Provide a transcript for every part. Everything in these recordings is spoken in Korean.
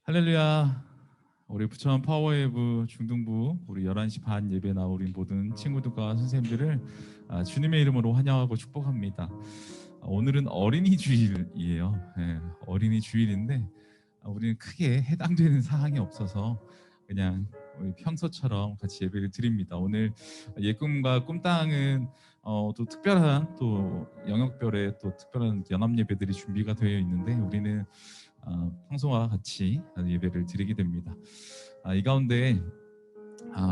할렐루야. 우리 부천 파워웨이브 중등부 우리 11시 반 예배 나오린 모든 친구들과 선생님들을 주님의 이름으로 환영하고 축복합니다. 오늘은 어린이 주일이에요. 어린이 주일인데 우리는 크게 해당되는 사항이 없어서 그냥 우리 평소처럼 같이 예배를 드립니다. 오늘 예꿈과 꿈땅은 또 특별한 또 영역별의 또 특별한 연합 예배들이 준비가 되어 있는데 우리는 평소와 같이 예배를 드리게 됩니다. 이 가운데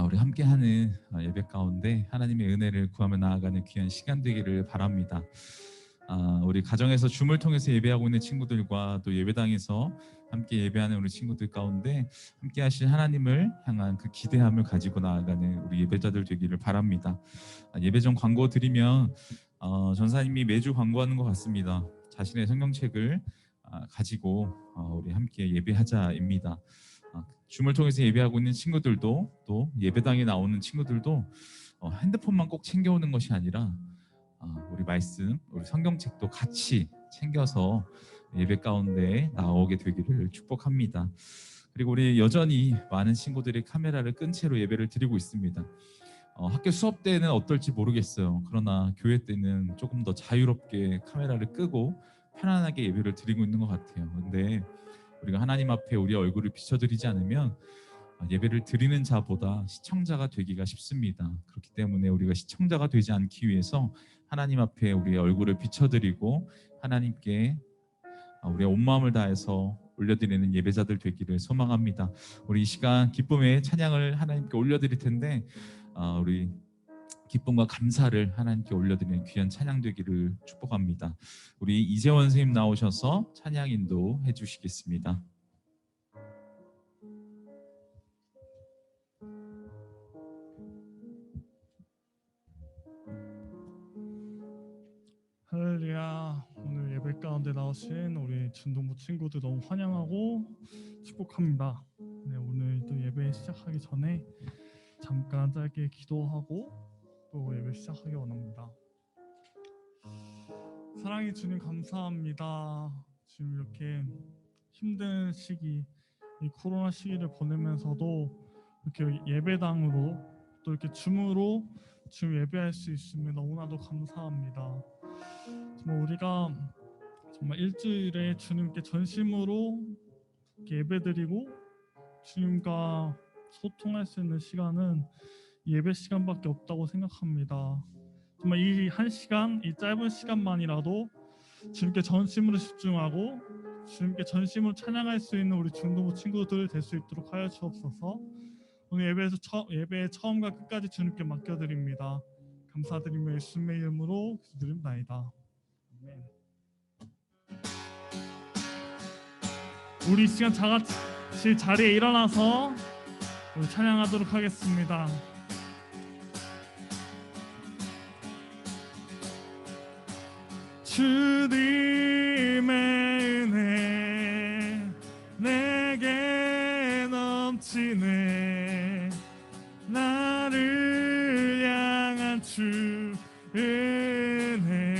우리 함께하는 예배 가운데 하나님의 은혜를 구하며 나아가는 귀한 시간 되기를 바랍니다. 우리 가정에서 줌을 통해서 예배하고 있는 친구들과 또 예배당에서 함께 예배하는 우리 친구들 가운데 함께 하실 하나님을 향한 그 기대함을 가지고 나아가는 우리 예배자들 되기를 바랍니다. 예배 전 광고 드리면 전사님이 매주 광고하는 것 같습니다. 자신의 성경책을 가지고 우리 함께 예배하자입니다. 줌을 통해서 예배하고 있는 친구들도 또 예배당에 나오는 친구들도 핸드폰만 꼭 챙겨오는 것이 아니라 우리 말씀, 우리 성경책도 같이 챙겨서 예배 가운데 나오게 되기를 축복합니다. 그리고 우리 여전히 많은 친구들이 카메라를 끈 채로 예배를 드리고 있습니다. 학교 수업 때는 어떨지 모르겠어요. 그러나 교회 때는 조금 더 자유롭게 카메라를 끄고 편안하게 예배를 드리고 있는 것 같아요. 근데 우리가 하나님 앞에 우리 얼굴을 비춰드리지 않으면 예배를 드리는 자보다 시청자가 되기가 쉽습니다. 그렇기 때문에 우리가 시청자가 되지 않기 위해서 하나님 앞에 우리의 얼굴을 비춰드리고 하나님께 우리의 온 마음을 다해서 올려드리는 예배자들 되기를 소망합니다. 우리 이 시간 기쁨의 찬양을 하나님께 올려드릴 텐데 우리 기쁨과 감사를 하나님께 올려드리는 귀한 찬양 되기를 축복합니다. 우리 이재원 선생님 나오셔서 찬양 인도해 주시겠습니다. 할렐루야. 오늘 예배 가운데 나오신 우리 중동부 친구들 너무 환영하고 축복합니다. 오늘 또 예배 시작하기 전에 잠깐 짧게 기도하고 또 예배 시작하기 원합니다. 사랑해 주님 감사합니다. 지금 이렇게 힘든 시기, 이 코로나 시기를 보내면서도 이렇게 예배당으로 또 이렇게 줌으로 지금 예배할 수 있으면 너무나도 감사합니다. 정말 우리가 정말 일주일에 주님께 전심으로 예배드리고 주님과 소통할 수 있는 시간은 예배 시간밖에 없다고 생각합니다. 정말 이 한 시간, 이 짧은 시간만이라도 주님께 전심으로 집중하고 주님께 전심으로 찬양할 수 있는 우리 중동부 친구들 될 수 있도록 하여 주옵소서. 오늘 예배의 처음과 끝까지 주님께 맡겨드립니다. 감사드리며 예수님의 이름으로 기도드립니다. 아멘. 우리 이 시간 다 같이 자리에 일어나서 우리 찬양하도록 하겠습니다. 주님의 은혜 내게 넘치네. 나를 향한 주 은혜.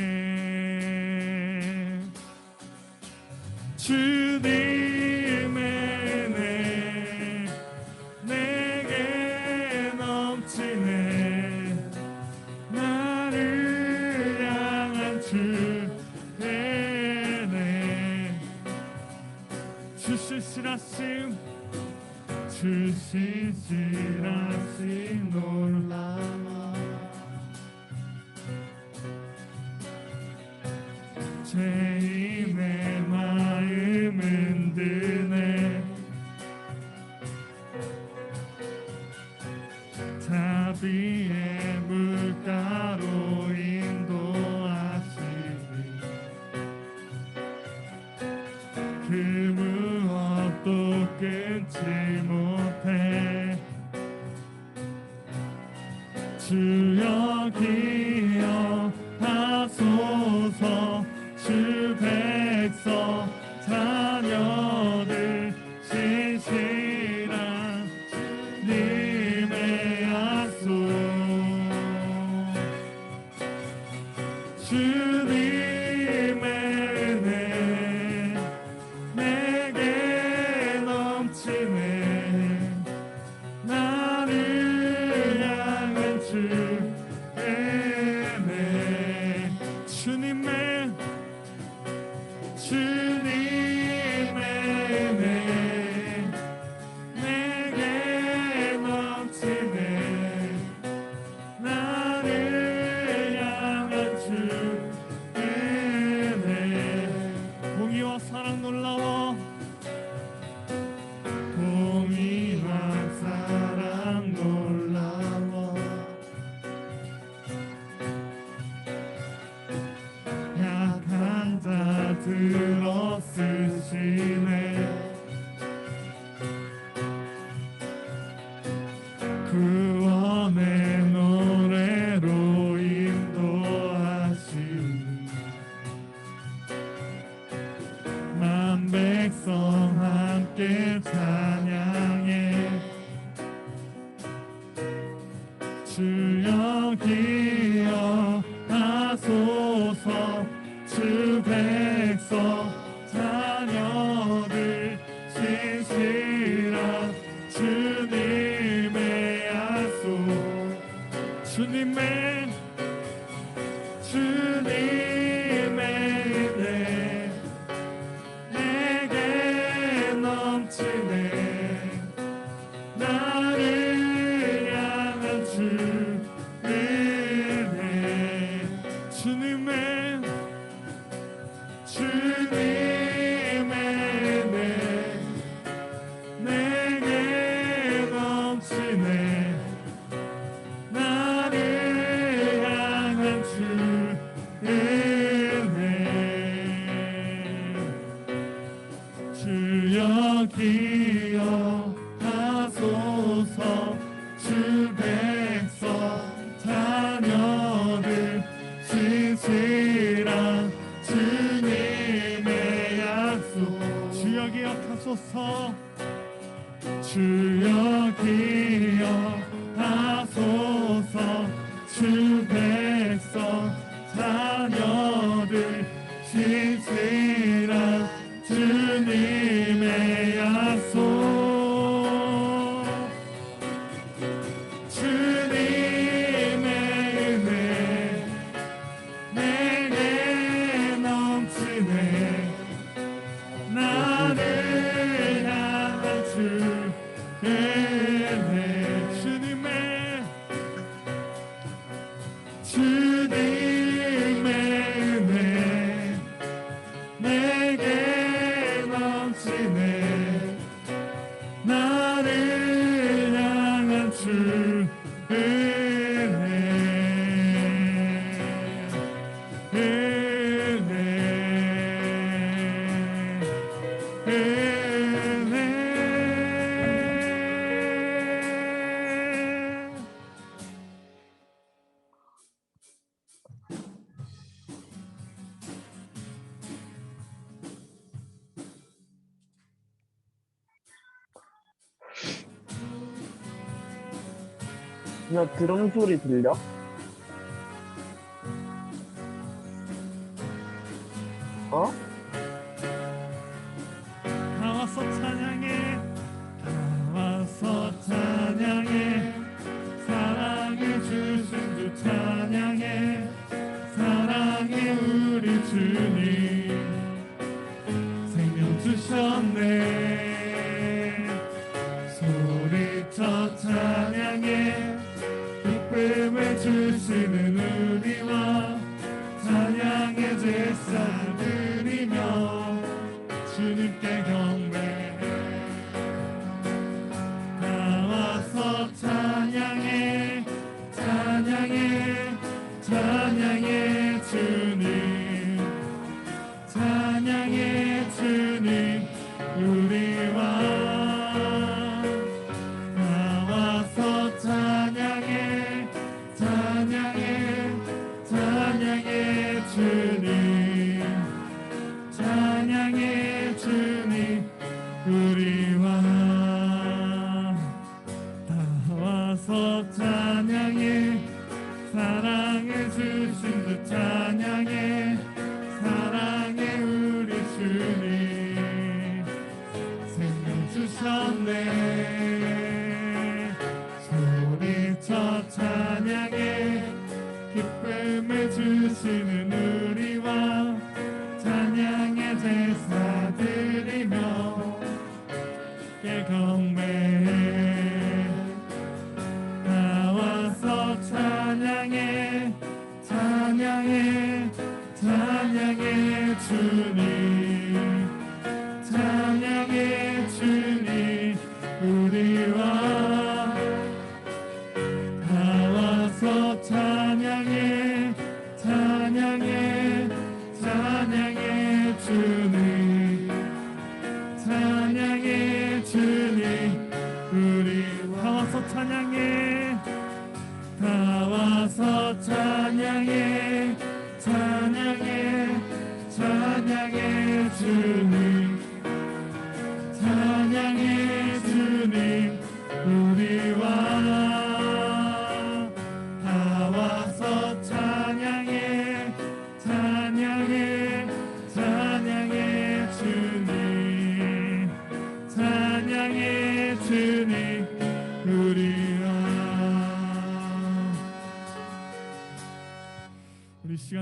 주님의 은혜 내게 넘치네. 나를 향한 주 은혜. 주 신실하심 주 신실하심 놀라워. 죄인 내 마음 흔드네. 자비의 물가로 인도하시니 그 무엇도 끊지 못해. 주여 기억하소서. 주 백성 자녀들 신실한 주님의 약속. 주님의 은혜 내게 넘치네. 주님의 은혜 내게 넘치네 나를 향한 주 은혜 공의와 사랑 놀라워 공의와 사랑 놀라워 약한 자 들어쓰시네 구원의 노래로 인도하시니 만 백성 함께 찬양해 주여 기억하소서 주 백성 자녀들 신실한 주님의 약속 주님의 은혜 내게 넘치네 나를 향한 주 은혜 주님의 은혜 내게 넘치네 나를 향한 주 은혜 주여 기억하소서 주 백성 자녀들 신실한 주님의 약속 주여 기억하소서 주여 기억하소서 주 백성 자녀들 신실한 주님의 약속 주님의 은혜 내게 넘치네 나를 향한 주 은혜 주님의 은혜 내게 넘치네 나를 향한 주 그냥 드럼 소리 들려? 어? 나와서 찬양해 나와서 찬양해 사랑해 주신 주 찬양해 사랑해 우리 주님 생명 주셨네 소리쳐 찬양해 기쁨을 주시는 우리와 찬양의 제사를 드리며 주님께 경배해 나와서 찬양해 찬양해 찬양해 주님 찬양해 주님 우리와 나와서 찬양해 찬양해 찬양해 주님 찬양해 주님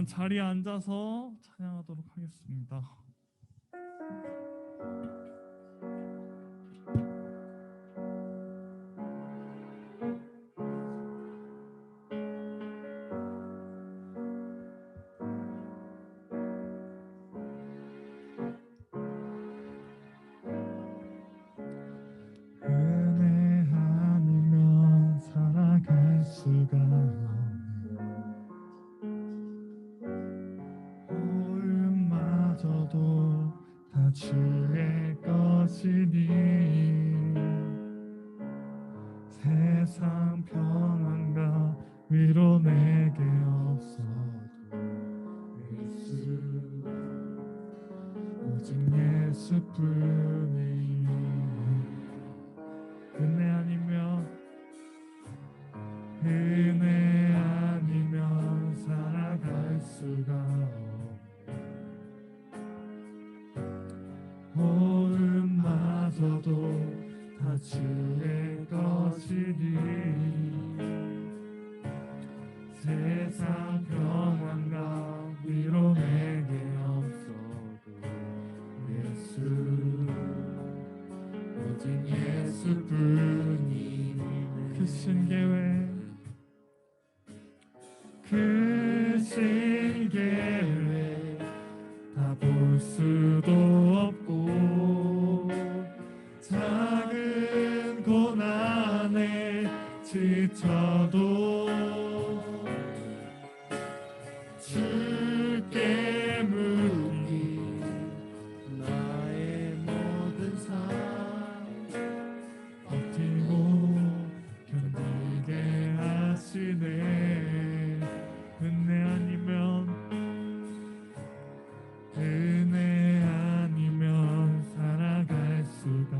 그러면 자리에 앉아서 찬양하도록 하겠습니다. 은혜 아니면 살아갈 수가 없네. 오음마저도 다 주의 것이니 세상 평안과 위로 내게 없어도 예수 오직 예수뿐이니 은혜 아니면 살아갈 수가 없네. 오음마저도 다 주의 것이니 세상 평안과 위로 내게 없어도 예수 오직 예수뿐이니 크신 계획 다 볼 수도 없고 작은 고난에 지쳐도 주께 묻기 나의 모든 삶 버티고 견디게 하시네. 은혜 아니면 살아갈 수가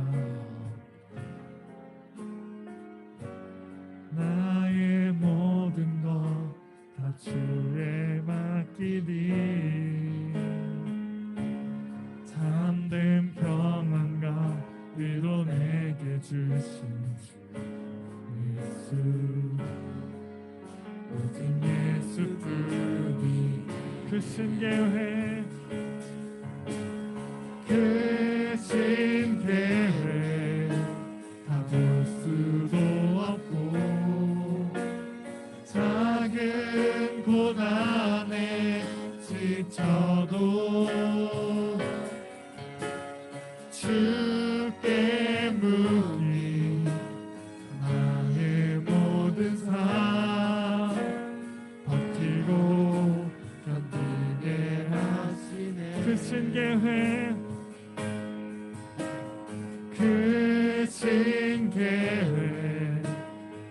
나의 모든 것 다 주에 맡기니 참된 평안과 위로 내게 주신 주 예수 오직 예수뿐이 크신 계획 다 볼 수도 없고 작은 고난에 지쳐도 주께 묻기 나의 모든 삶 버티고 견디게 하시네. 크신 계획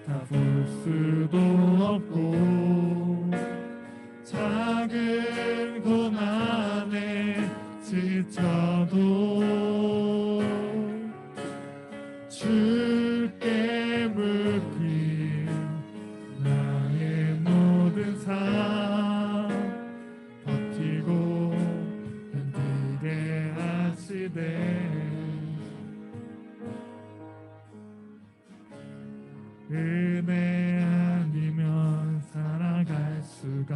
다 볼 수도 없고 작은 고난에 지쳐도 주께 묻기 나의 모든 삶 버티고 견디게 하시네. 은혜 아니면 살아갈 수가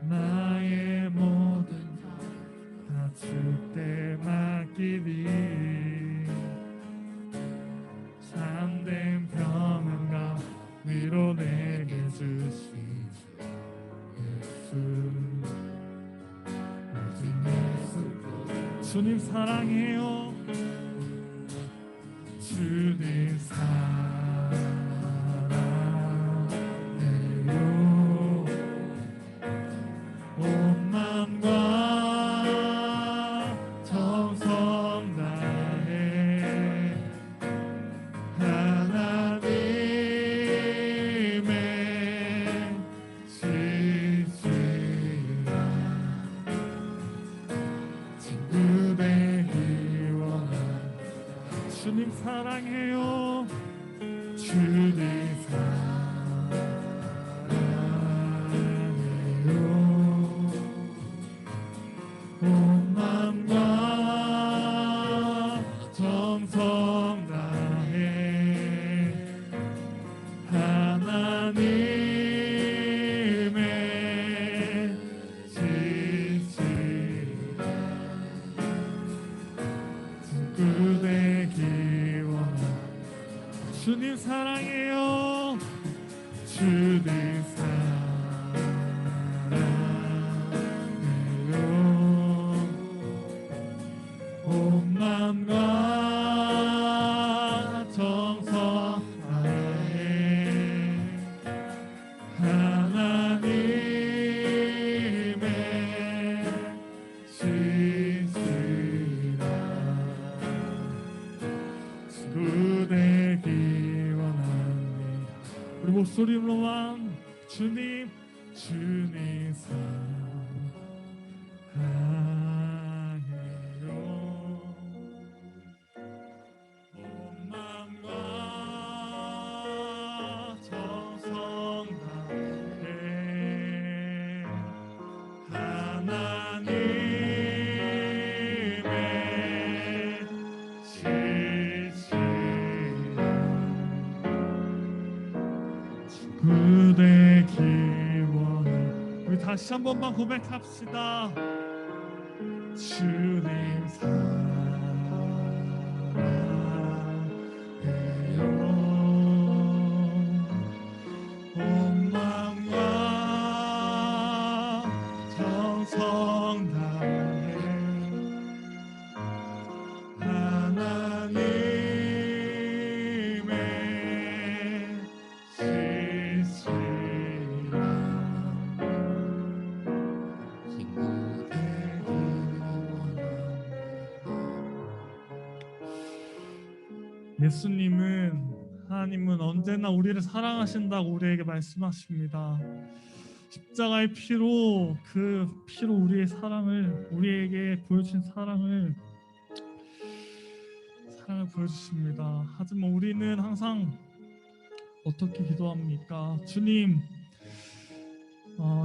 나의 모든 다 주께 맡기니 참된 평안과 위로 내게 주신 예수 오직 예수 주님 사랑해요. 주님 사랑해요. 온 맘과 정성 다해 하나님의 지시라 친구 되기 원한 주님 사랑해요. 주님 사랑해요. 온 맘과 정성 다해 하나님 주님 사랑해요. 주님 사랑해요. 온 마음과 정성 다해 하나님의 신실한 친구 되기 원합니다. 우리 목소리로만 주님 사랑해요. 온 마음과 정성 다해 하나님의 신실한 친구 되기 원해. 우리 다시 한 번만 고백합시다. 주님 사랑해요. 온 마음과 정성 다해 하나님의 신실한 친구 되기 원합니다. 하나님은 언제나 우리를 사랑하신다고 우리에게 말씀하십니다. 십자가의 피로, 그 피로 우리의 사랑을, 우리에게 보여주신 사랑을 보여주십니다. 하지만 우리는 항상 어떻게 기도합니까? 주님,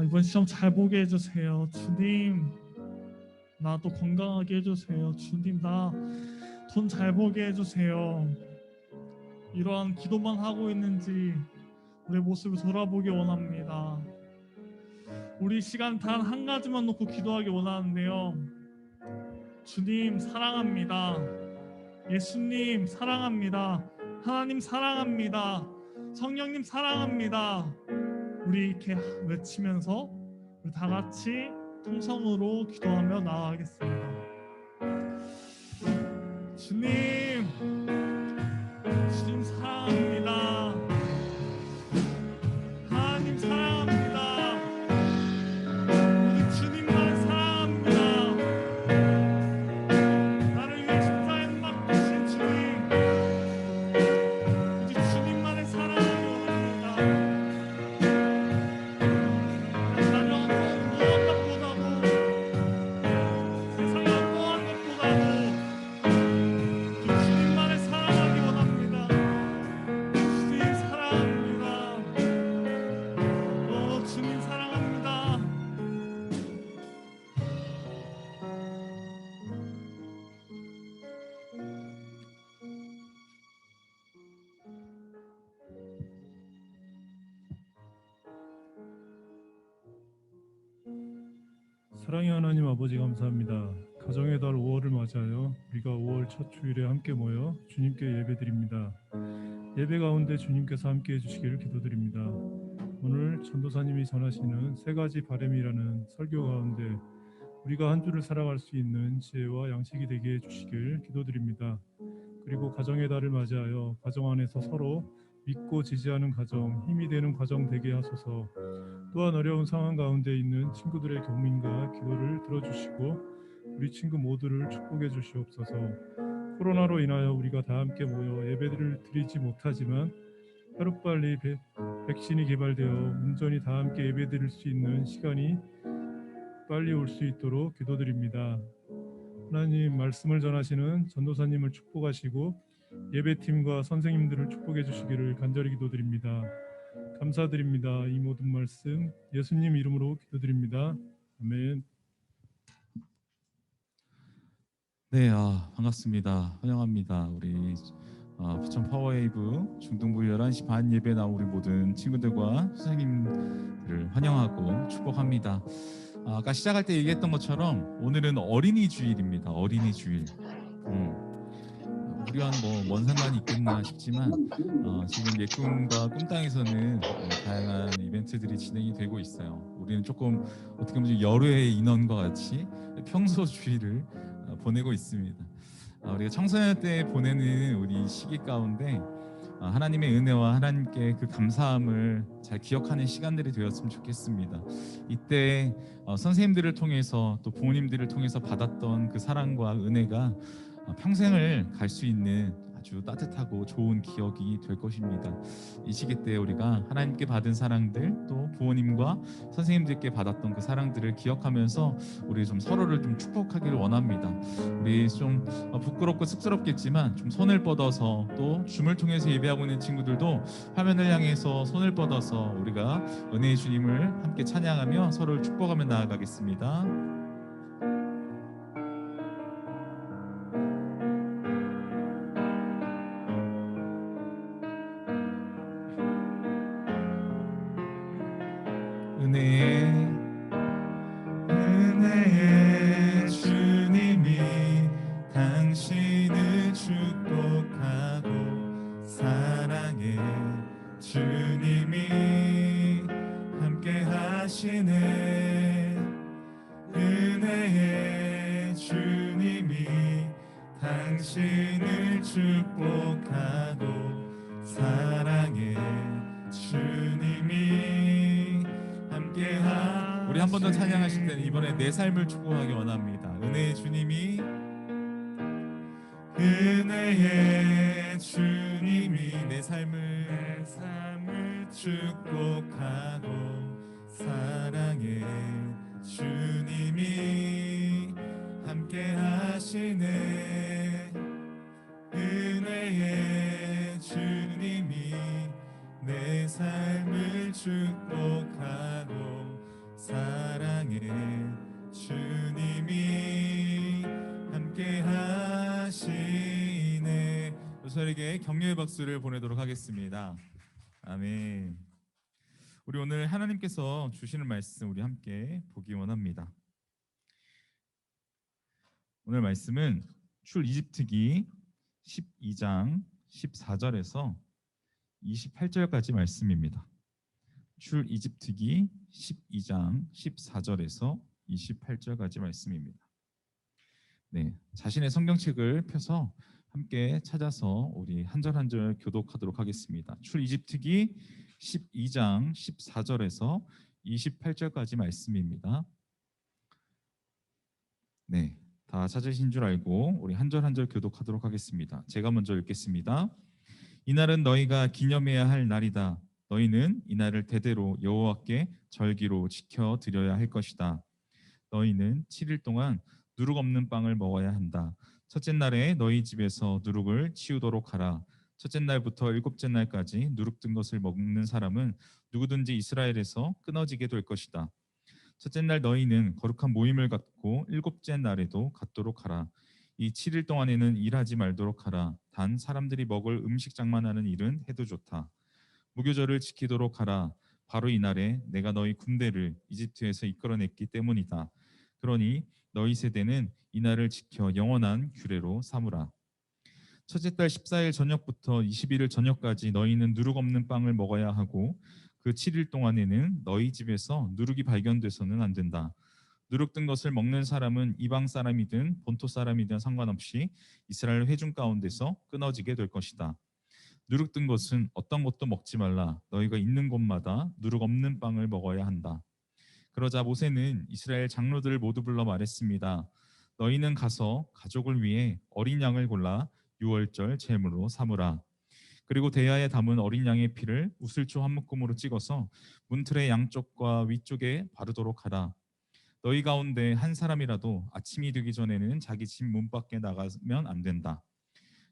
이번 시험 잘 보게 해주세요. 주님, 나도 건강하게 해주세요. 주님, 나 돈 잘 벌게 해주세요. 이러한 기도만 하고 있는지 우리의 모습을 돌아보기 원합니다. 우리 시간 단 한 가지만 놓고 기도하기 원하는데요. 주님 사랑합니다. 예수님 사랑합니다. 하나님 사랑합니다. 성령님 사랑합니다. 우리 이렇게 외치면서 우리 다 같이 통성으로 기도하며 나아가겠습니다. 주님 사랑합니다. 하나님 사랑합니다. 우리 주님만 사랑합니다. 나를 위해 십자가에 못 박히신 주님, 오직 주님만의 사랑을 원합니다. 자녀 무엇 것보다도, 세상의 어떠한 것보다도 주님만을 사랑하기 원합니다. 주님 사랑합니다. 주님 사랑합니다. 사랑의 하나님 아버지 감사합니다. 가정의 달 5월을 맞이하여 우리가 5월 첫 주일에 함께 모여 주님께 예배드립니다. 예배 가운데 주님께서 함께 해주시기를 기도드립니다. 오늘 전도사님이 전하시는 세 가지 바람이라는 설교 가운데 우리가 한 주를 살아갈 수 있는 지혜와 양식이 되게 해주시길 기도드립니다. 그리고 가정의 달을 맞이하여 가정 안에서 서로 믿고 지지하는 가정, 힘이 되는 가정 되게 하소서. 또한 어려운 상황 가운데 있는 친구들의 고민과 기도를 들어주시고 우리 친구 모두를 축복해 주시옵소서. 코로나로 인하여 우리가 다 함께 모여 예배를 드리지 못하지만 하루빨리 백신이 개발되어 온전히 다 함께 예배 드릴 수 있는 시간이 빨리 올 수 있도록 기도드립니다. 하나님 말씀을 전하시는 전도사님을 축복하시고 예배팀과 선생님들을 축복해 주시기를 간절히 기도드립니다. 감사드립니다. 이 모든 말씀 예수님 이름으로 기도드립니다. 아멘. 네, 반갑습니다. 환영합니다. 우리 부천 파워웨이브 중등부 11시 반 예배 나온 우리 모든 친구들과 선생님들을 환영하고 축복합니다. 아까 시작할 때 얘기했던 것처럼 오늘은 어린이 주일입니다. 어린이 주일. 우리와는 뭐 뭔 상관이 있겠나 싶지만 지금 예꿈과 꿈땅에서는 다양한 이벤트들이 진행이 되고 있어요. 우리는 조금 어떻게 보면 좀 여류의 인원과 같이 평소 주의를 보내고 있습니다. 우리가 청소년 때 보내는 우리 시기 가운데 하나님의 은혜와 하나님께 그 감사함을 잘 기억하는 시간들이 되었으면 좋겠습니다. 이때 선생님들을 통해서 또 부모님들을 통해서 받았던 그 사랑과 은혜가 평생을 갈 수 있는 아주 따뜻하고 좋은 기억이 될 것입니다. 이 시기 때 우리가 하나님께 받은 사랑들, 또 부모님과 선생님들께 받았던 그 사랑들을 기억하면서 우리 좀 서로를 좀 축복하기를 원합니다. 우리 좀 부끄럽고 쑥스럽겠지만 좀 손을 뻗어서, 또 줌을 통해서 예배하고 있는 친구들도 화면을 향해서 손을 뻗어서 우리가 은혜의 주님을 함께 찬양하며 서로를 축복하며 나아가겠습니다. 은혜의 주님이 당신을 축복하고, 사랑의 주님이 함께 하시네. 은혜의 주님이 당신을 축복하고, 사랑의 주님이 함께 하시네. 우리 한 번 더 찬양하실 때는 이번에 내 삶을 축복하기 원합니다. 은혜의 주님이, 은혜의 주님이 내 삶을 축복하고, 사랑의 주님이 함께 하시네. 은혜의 주님이 내 삶을 축복하고, 사랑의 주님이 함께 하시네. 저에게 격려의 박수를 보내도록 하겠습니다. 아멘. 우리 오늘 하나님께서 주시는 말씀 우리 함께 보기 원합니다. 오늘 말씀은 출이집트기 12장 14절에서 28절까지 말씀입니다. 출이집트기 12장 14절에서 28절까지 말씀입니다. 네, 자신의 성경책을 펴서 함께 찾아서 우리 한 절 한 절 교독하도록 하겠습니다. 출이집트기 12장 14절에서 28절까지 말씀입니다. 네, 다 찾으신 줄 알고 우리 한 절 한 절 교독하도록 하겠습니다. 제가 먼저 읽겠습니다. 이날은 너희가 기념해야 할 날이다. 너희는 이날을 대대로 여호와께 절기로 지켜 드려야 할 것이다. 너희는 7일 동안 누룩 없는 빵을 먹어야 한다. 첫째 날에 너희 집에서 누룩을 치우도록 하라. 첫째 날부터 일곱째 날까지 누룩 든 것을 먹는 사람은 누구든지 이스라엘에서 끊어지게 될 것이다. 첫째 날 너희는 거룩한 모임을 갖고 일곱째 날에도 갖도록 하라. 이 7일 동안에는 일하지 말도록 하라. 단 사람들이 먹을 음식 장만하는 일은 해도 좋다. 무교절을 지키도록 하라. 바로 이날에 내가 너희 군대를 이집트에서 이끌어냈기 때문이다. 그러니 너희 세대는 이날을 지켜 영원한 규례로 삼으라. 첫째 달 14일 저녁부터 21일 저녁까지 너희는 누룩 없는 빵을 먹어야 하고, 그 7일 동안에는 너희 집에서 누룩이 발견돼서는 안 된다. 누룩 든 것을 먹는 사람은 이방 사람이든 본토 사람이든 상관없이 이스라엘 회중 가운데서 끊어지게 될 것이다. 누룩 든 것은 어떤 것도 먹지 말라. 너희가 있는 곳마다 누룩 없는 빵을 먹어야 한다. 그러자 모세는 이스라엘 장로들을 모두 불러 말했습니다. 너희는 가서 가족을 위해 어린 양을 골라 유월절 제물로 삼으라. 그리고 대야에 담은 어린 양의 피를 우슬초 한 묶음으로 찍어서 문틀의 양쪽과 위쪽에 바르도록 하라. 너희 가운데 한 사람이라도 아침이 되기 전에는 자기 집 문 밖에 나가면 안 된다.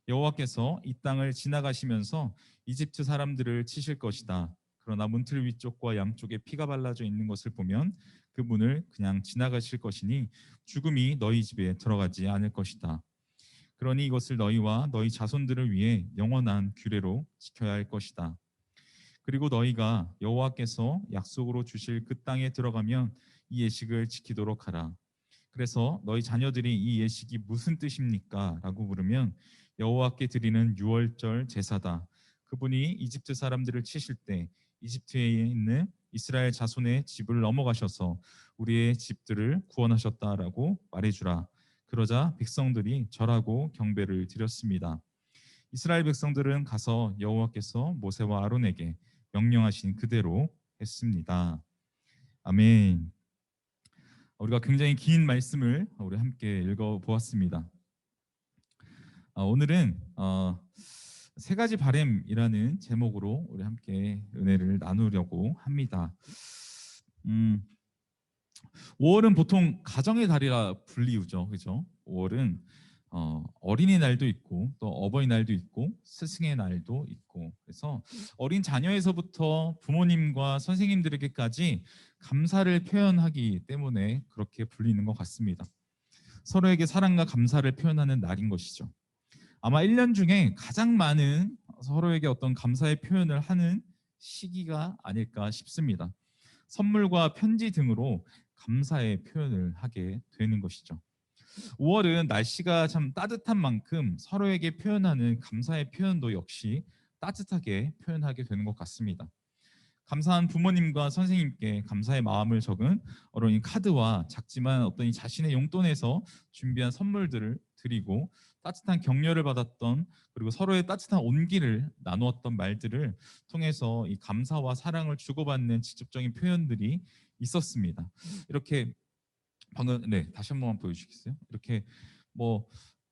여호와께서 이 땅을 지나가시면서 이집트 사람들을 치실 것이다. 그러나 문틀 위쪽과 양쪽에 피가 발라져 있는 것을 보면 그 문을 그냥 지나가실 것이니 죽음이 너희 집에 들어가지 않을 것이다. 그러니 이것을 너희와 너희 자손들을 위해 영원한 규례로 지켜야 할 것이다. 그리고 너희가 여호와께서 약속으로 주실 그 땅에 들어가면 이 예식을 지키도록 하라. 그래서 너희 자녀들이 이 예식이 무슨 뜻입니까? 라고 물으면 여호와께 드리는 유월절 제사다. 그분이 이집트 사람들을 치실 때 이집트에 있는 이스라엘 자손의 집을 넘어가셔서 우리의 집들을 구원하셨다라고 말해주라. 그러자 백성들이 절하고 경배를 드렸습니다. 이스라엘 백성들은 가서 여호와께서 모세와 아론에게 명령하신 그대로 했습니다. 아멘. 우리가 굉장히 긴 말씀을 우리 함께 읽어보았습니다. 오늘은 세 가지 바램이라는 제목으로 우리 함께 은혜를 나누려고 합니다. 5월은 보통 가정의 달이라 불리우죠, 그죠? 5월은 어린이날도 있고 또 어버이날도 있고 스승의 날도 있고, 그래서 어린 자녀에서부터 부모님과 선생님들에게까지 감사를 표현하기 때문에 그렇게 불리는 것 같습니다. 서로에게 사랑과 감사를 표현하는 날인 것이죠. 아마 1년 중에 가장 많은 서로에게 어떤 감사의 표현을 하는 시기가 아닐까 싶습니다. 선물과 편지 등으로 감사의 표현을 하게 되는 것이죠. 5월은 날씨가 참 따뜻한 만큼 서로에게 표현하는 감사의 표현도 역시 따뜻하게 표현하게 되는 것 같습니다. 감사한 부모님과 선생님께 감사의 마음을 적은 어린이 카드와 작지만 어떤 자신의 용돈에서 준비한 선물들을 드리고 따뜻한 격려를 받았던, 그리고 서로의 따뜻한 온기를 나누었던 말들을 통해서 이 감사와 사랑을 주고받는 직접적인 표현들이 있었습니다. 이렇게 방금 다시 한 번만 보여주시겠어요? 이렇게 뭐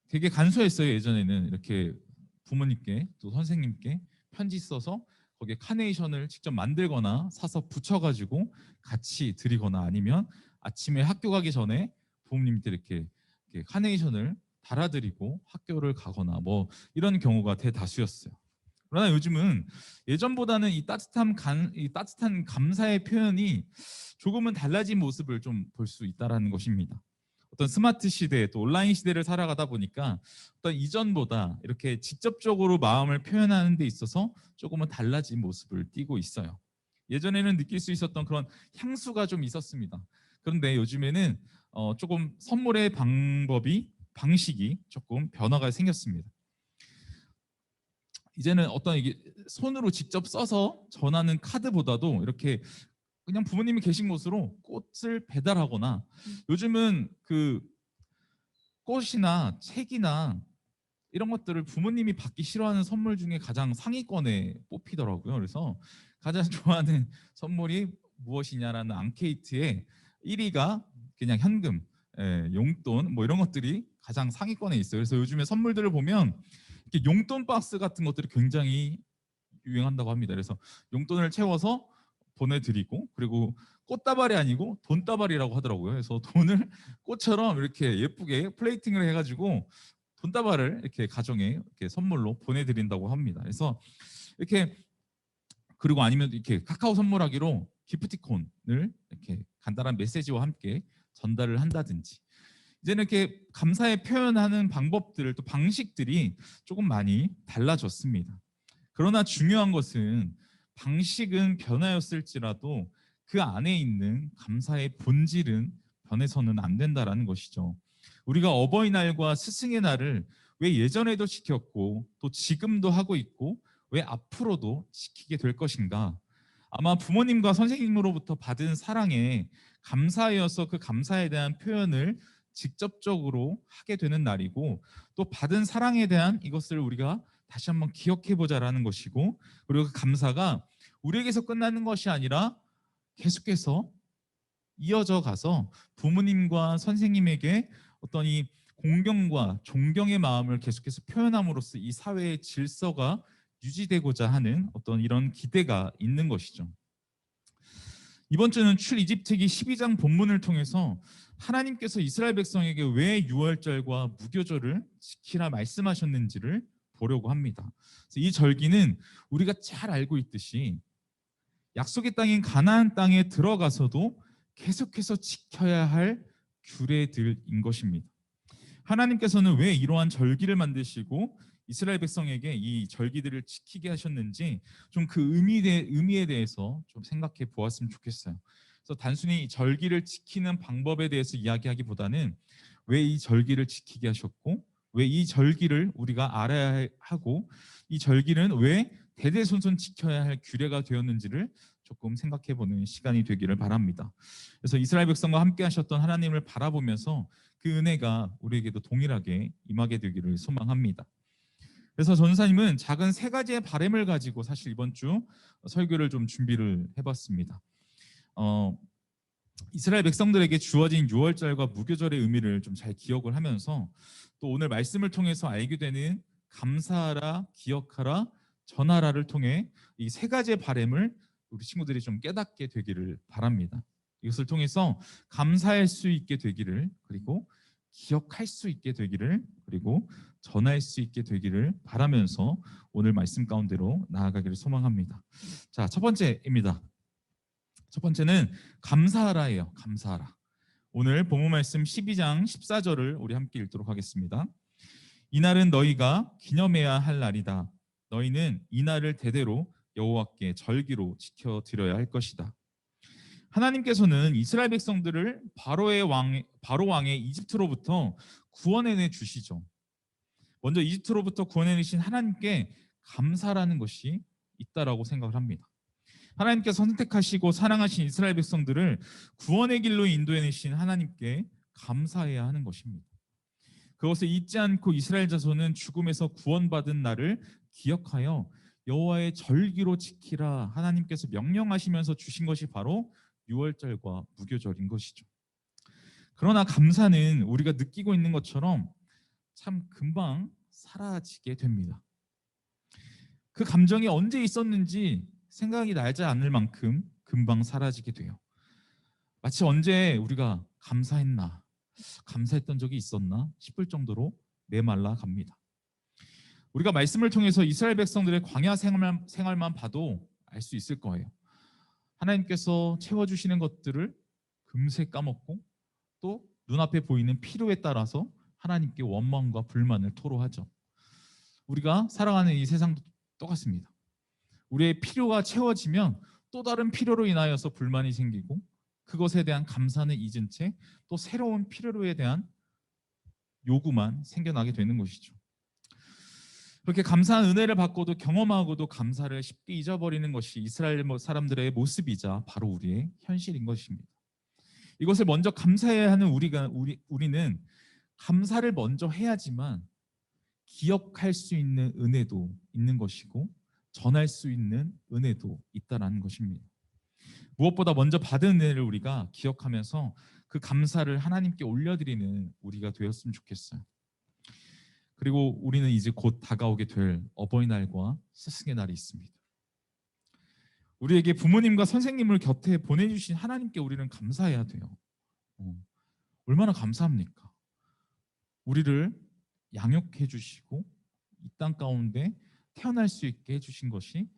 되게 간소했어요. 예전에는 이렇게 부모님께 또 선생님께 편지 써서 거기에 카네이션을 직접 만들거나 사서 붙여가지고 같이 드리거나, 아니면 아침에 학교 가기 전에 부모님들 이렇게 카네이션을 달아드리고 학교를 가거나 뭐 이런 경우가 대다수였어요. 그러나 요즘은 예전보다는 이 따뜻한 감사의 표현이 조금은 달라진 모습을 좀 볼 수 있다라는 것입니다. 어떤 스마트 시대, 또 온라인 시대를 살아가다 보니까 어떤 이전보다 이렇게 직접적으로 마음을 표현하는 데 있어서 조금은 달라진 모습을 띠고 있어요. 예전에는 느낄 수 있었던 그런 향수가 좀 있었습니다. 그런데 요즘에는 조금 선물의 방식이 조금 변화가 생겼습니다. 이제는 어떤 이게 손으로 직접 써서 전하는 카드보다도 이렇게 그냥 부모님이 계신 곳으로 꽃을 배달하거나, 요즘은 그 꽃이나 책이나 이런 것들을 부모님이 받기 싫어하는 선물 중에 가장 상위권에 뽑히더라고요. 그래서 가장 좋아하는 선물이 무엇이냐라는 앙케이트에 1위가 그냥 현금, 용돈 뭐 이런 것들이 가장 상위권에 있어요. 그래서 요즘에 선물들을 보면 이렇게 용돈 박스 같은 것들이 굉장히 유행한다고 합니다. 그래서 용돈을 채워서 보내드리고, 그리고 꽃다발이 아니고 돈다발이라고 하더라고요. 그래서 돈을 꽃처럼 이렇게 예쁘게 플레이팅을 해가지고 돈다발을 이렇게 가정에 이렇게 선물로 보내드린다고 합니다. 그래서 이렇게, 그리고 아니면 이렇게 카카오 선물하기로 기프티콘을 이렇게 간단한 메시지와 함께 전달을 한다든지, 이제는 이렇게 감사의 표현하는 방법들, 또 방식들이 조금 많이 달라졌습니다. 그러나 중요한 것은 방식은 변하였을지라도 그 안에 있는 감사의 본질은 변해서는 안 된다라는 것이죠. 우리가 어버이날과 스승의 날을 왜 예전에도 지켰고 또 지금도 하고 있고 왜 앞으로도 지키게 될 것인가? 아마 부모님과 선생님으로부터 받은 사랑에 감사하여서 그 감사에 대한 표현을 직접적으로 하게 되는 날이고, 또 받은 사랑에 대한 이것을 우리가 다시 한번 기억해 보자라는 것이고, 그리고 그 감사가 우리에게서 끝나는 것이 아니라 계속해서 이어져 가서 부모님과 선생님에게 어떤 이 공경과 존경의 마음을 계속해서 표현함으로써 이 사회의 질서가 유지되고자 하는 어떤 이런 기대가 있는 것이죠. 이번 주는 출이집트기 12장 본문을 통해서 하나님께서 이스라엘 백성에게 왜 유월절과 무교절을 지키라 말씀하셨는지를 보려고 합니다. 이 절기는 우리가 잘 알고 있듯이 약속의 땅인 가나안 땅에 들어가서도 계속해서 지켜야 할 규례들인 것입니다. 하나님께서는 왜 이러한 절기를 만드시고 이스라엘 백성에게 이 절기들을 지키게 하셨는지 좀 그 의미에 대해서 좀 생각해 보았으면 좋겠어요. 그래서 단순히 절기를 지키는 방법에 대해서 이야기하기보다는 왜 이 절기를 지키게 하셨고 왜 이 절기를 우리가 알아야 하고 이 절기는 왜 대대손손 지켜야 할 규례가 되었는지를 조금 생각해보는 시간이 되기를 바랍니다. 그래서 이스라엘 백성과 함께 하셨던 하나님을 바라보면서 그 은혜가 우리에게도 동일하게 임하게 되기를 소망합니다. 그래서 전사님은 작은 세 가지의 바램을 가지고 사실 이번 주 설교를 좀 준비를 해봤습니다. 이스라엘 백성들에게 주어진 유월절과 무교절의 의미를 좀 잘 기억을 하면서 또 오늘 말씀을 통해서 알게 되는 감사하라, 기억하라, 전하라를 통해 이 세 가지의 바램을 우리 친구들이 좀 깨닫게 되기를 바랍니다. 이것을 통해서 감사할 수 있게 되기를, 그리고 기억할 수 있게 되기를, 그리고 전할 수 있게 되기를 바라면서 오늘 말씀 가운데로 나아가기를 소망합니다. 자, 첫 번째입니다. 첫 번째는 감사하라예요. 감사하라. 오늘 본문 말씀 12장 14절을 우리 함께 읽도록 하겠습니다. 이날은 너희가 기념해야 할 날이다. 너희는 이날을 대대로 여호와께 절기로 지켜드려야 할 것이다. 하나님께서는 이스라엘 백성들을 바로 왕의 이집트로부터 구원해내 주시죠. 먼저 이집트로부터 구원해내신 하나님께 감사라는 것이 있다라고 생각을 합니다. 하나님께서 선택하시고 사랑하신 이스라엘 백성들을 구원의 길로 인도해내신 하나님께 감사해야 하는 것입니다. 그것을 잊지 않고 이스라엘 자손은 죽음에서 구원받은 날을 기억하여 여호와의 절기로 지키라 하나님께서 명령하시면서 주신 것이 바로 유월절과 무교절인 것이죠. 그러나 감사는 우리가 느끼고 있는 것처럼 참 금방 사라지게 됩니다. 그 감정이 언제 있었는지 생각이 나지 않을 만큼 금방 사라지게 돼요. 마치 언제 우리가 감사했던 적이 있었나 싶을 정도로 메말라 갑니다. 우리가 말씀을 통해서 이스라엘 백성들의 광야 생활만 봐도 알 수 있을 거예요. 하나님께서 채워주시는 것들을 금세 까먹고 또 눈앞에 보이는 필요에 따라서 하나님께 원망과 불만을 토로하죠. 우리가 살아가는 이 세상도 똑같습니다. 우리의 필요가 채워지면 또 다른 필요로 인하여서 불만이 생기고 그것에 대한 감사는 잊은 채 또 새로운 필요에 대한 요구만 생겨나게 되는 것이죠. 그렇게 감사한 은혜를 받고도 경험하고도 감사를 쉽게 잊어버리는 것이 이스라엘 사람들의 모습이자 바로 우리의 현실인 것입니다. 이것을 먼저 감사해야 하는 우리는 감사를 먼저 해야지만 기억할 수 있는 은혜도 있는 것이고 전할 수 있는 은혜도 있다라는 것입니다. 무엇보다 먼저 받은 은혜를 우리가 기억하면서 그 감사를 하나님께 올려드리는 우리가 되었으면 좋겠어요. 그리고 우리는 이제 곧 다가오게 될 어버이날과 스승의 날이 있습니다. 우리에게 부모님과 선생님을 곁에 보내주신 하나님께 우리는 감사해야 돼요. 얼마나 감사합니까? 우리를 양육해 주시고 이 땅 가운데 태어날 수 있게 해주신 것이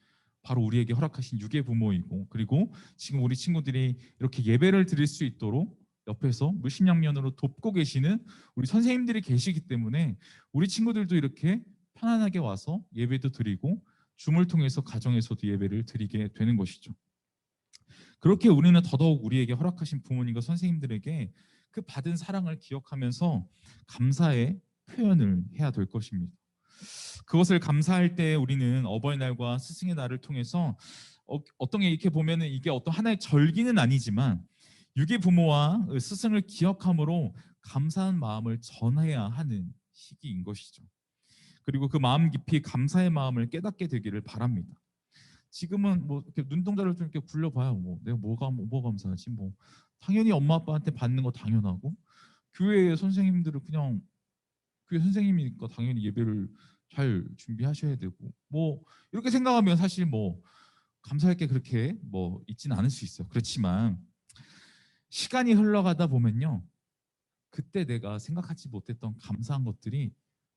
바로 우리에게 허락하신 유괴 부모이고, 그리고 지금 우리 친구들이 이렇게 예배를 드릴 수 있도록 옆에서 물심양면으로 돕고 계시는 우리 선생님들이 계시기 때문에 우리 친구들도 이렇게 편안하게 와서 예배도 드리고 줌을 통해서 가정에서도 예배를 드리게 되는 것이죠. 그렇게 우리는 더더욱 우리에게 허락하신 부모님과 선생님들에게 그 받은 사랑을 기억하면서 감사의 표현을 해야 될 것입니다. 그것을 감사할 때 우리는 어버이날과 스승의 날을 통해서 어떤 게 이렇게 보면은 이게 어떤 하나의 절기는 아니지만 유괴 부모와 스승을 기억함으로 감사한 마음을 전해야 하는 시기인 것이죠. 그리고 그 마음 깊이 감사의 마음을 깨닫게 되기를 바랍니다. 지금은 뭐 이렇게 눈동자를 좀 이렇게 굴려봐요. 뭐 내가 뭐가 감사하지? 뭐 당연히 엄마 아빠한테 받는 거 당연하고 교회 선생님들은 그냥 교회 선생님이니까 당연히 예배를 잘 준비하셔야 되고 뭐 이렇게 생각하면 사실 뭐 감사할 게 그렇게 뭐 있지는 않을 수 있어요. 그렇지만 시간이 흘러가다 보면요, 그때 내가 생각하지 못했던 감사한 것들이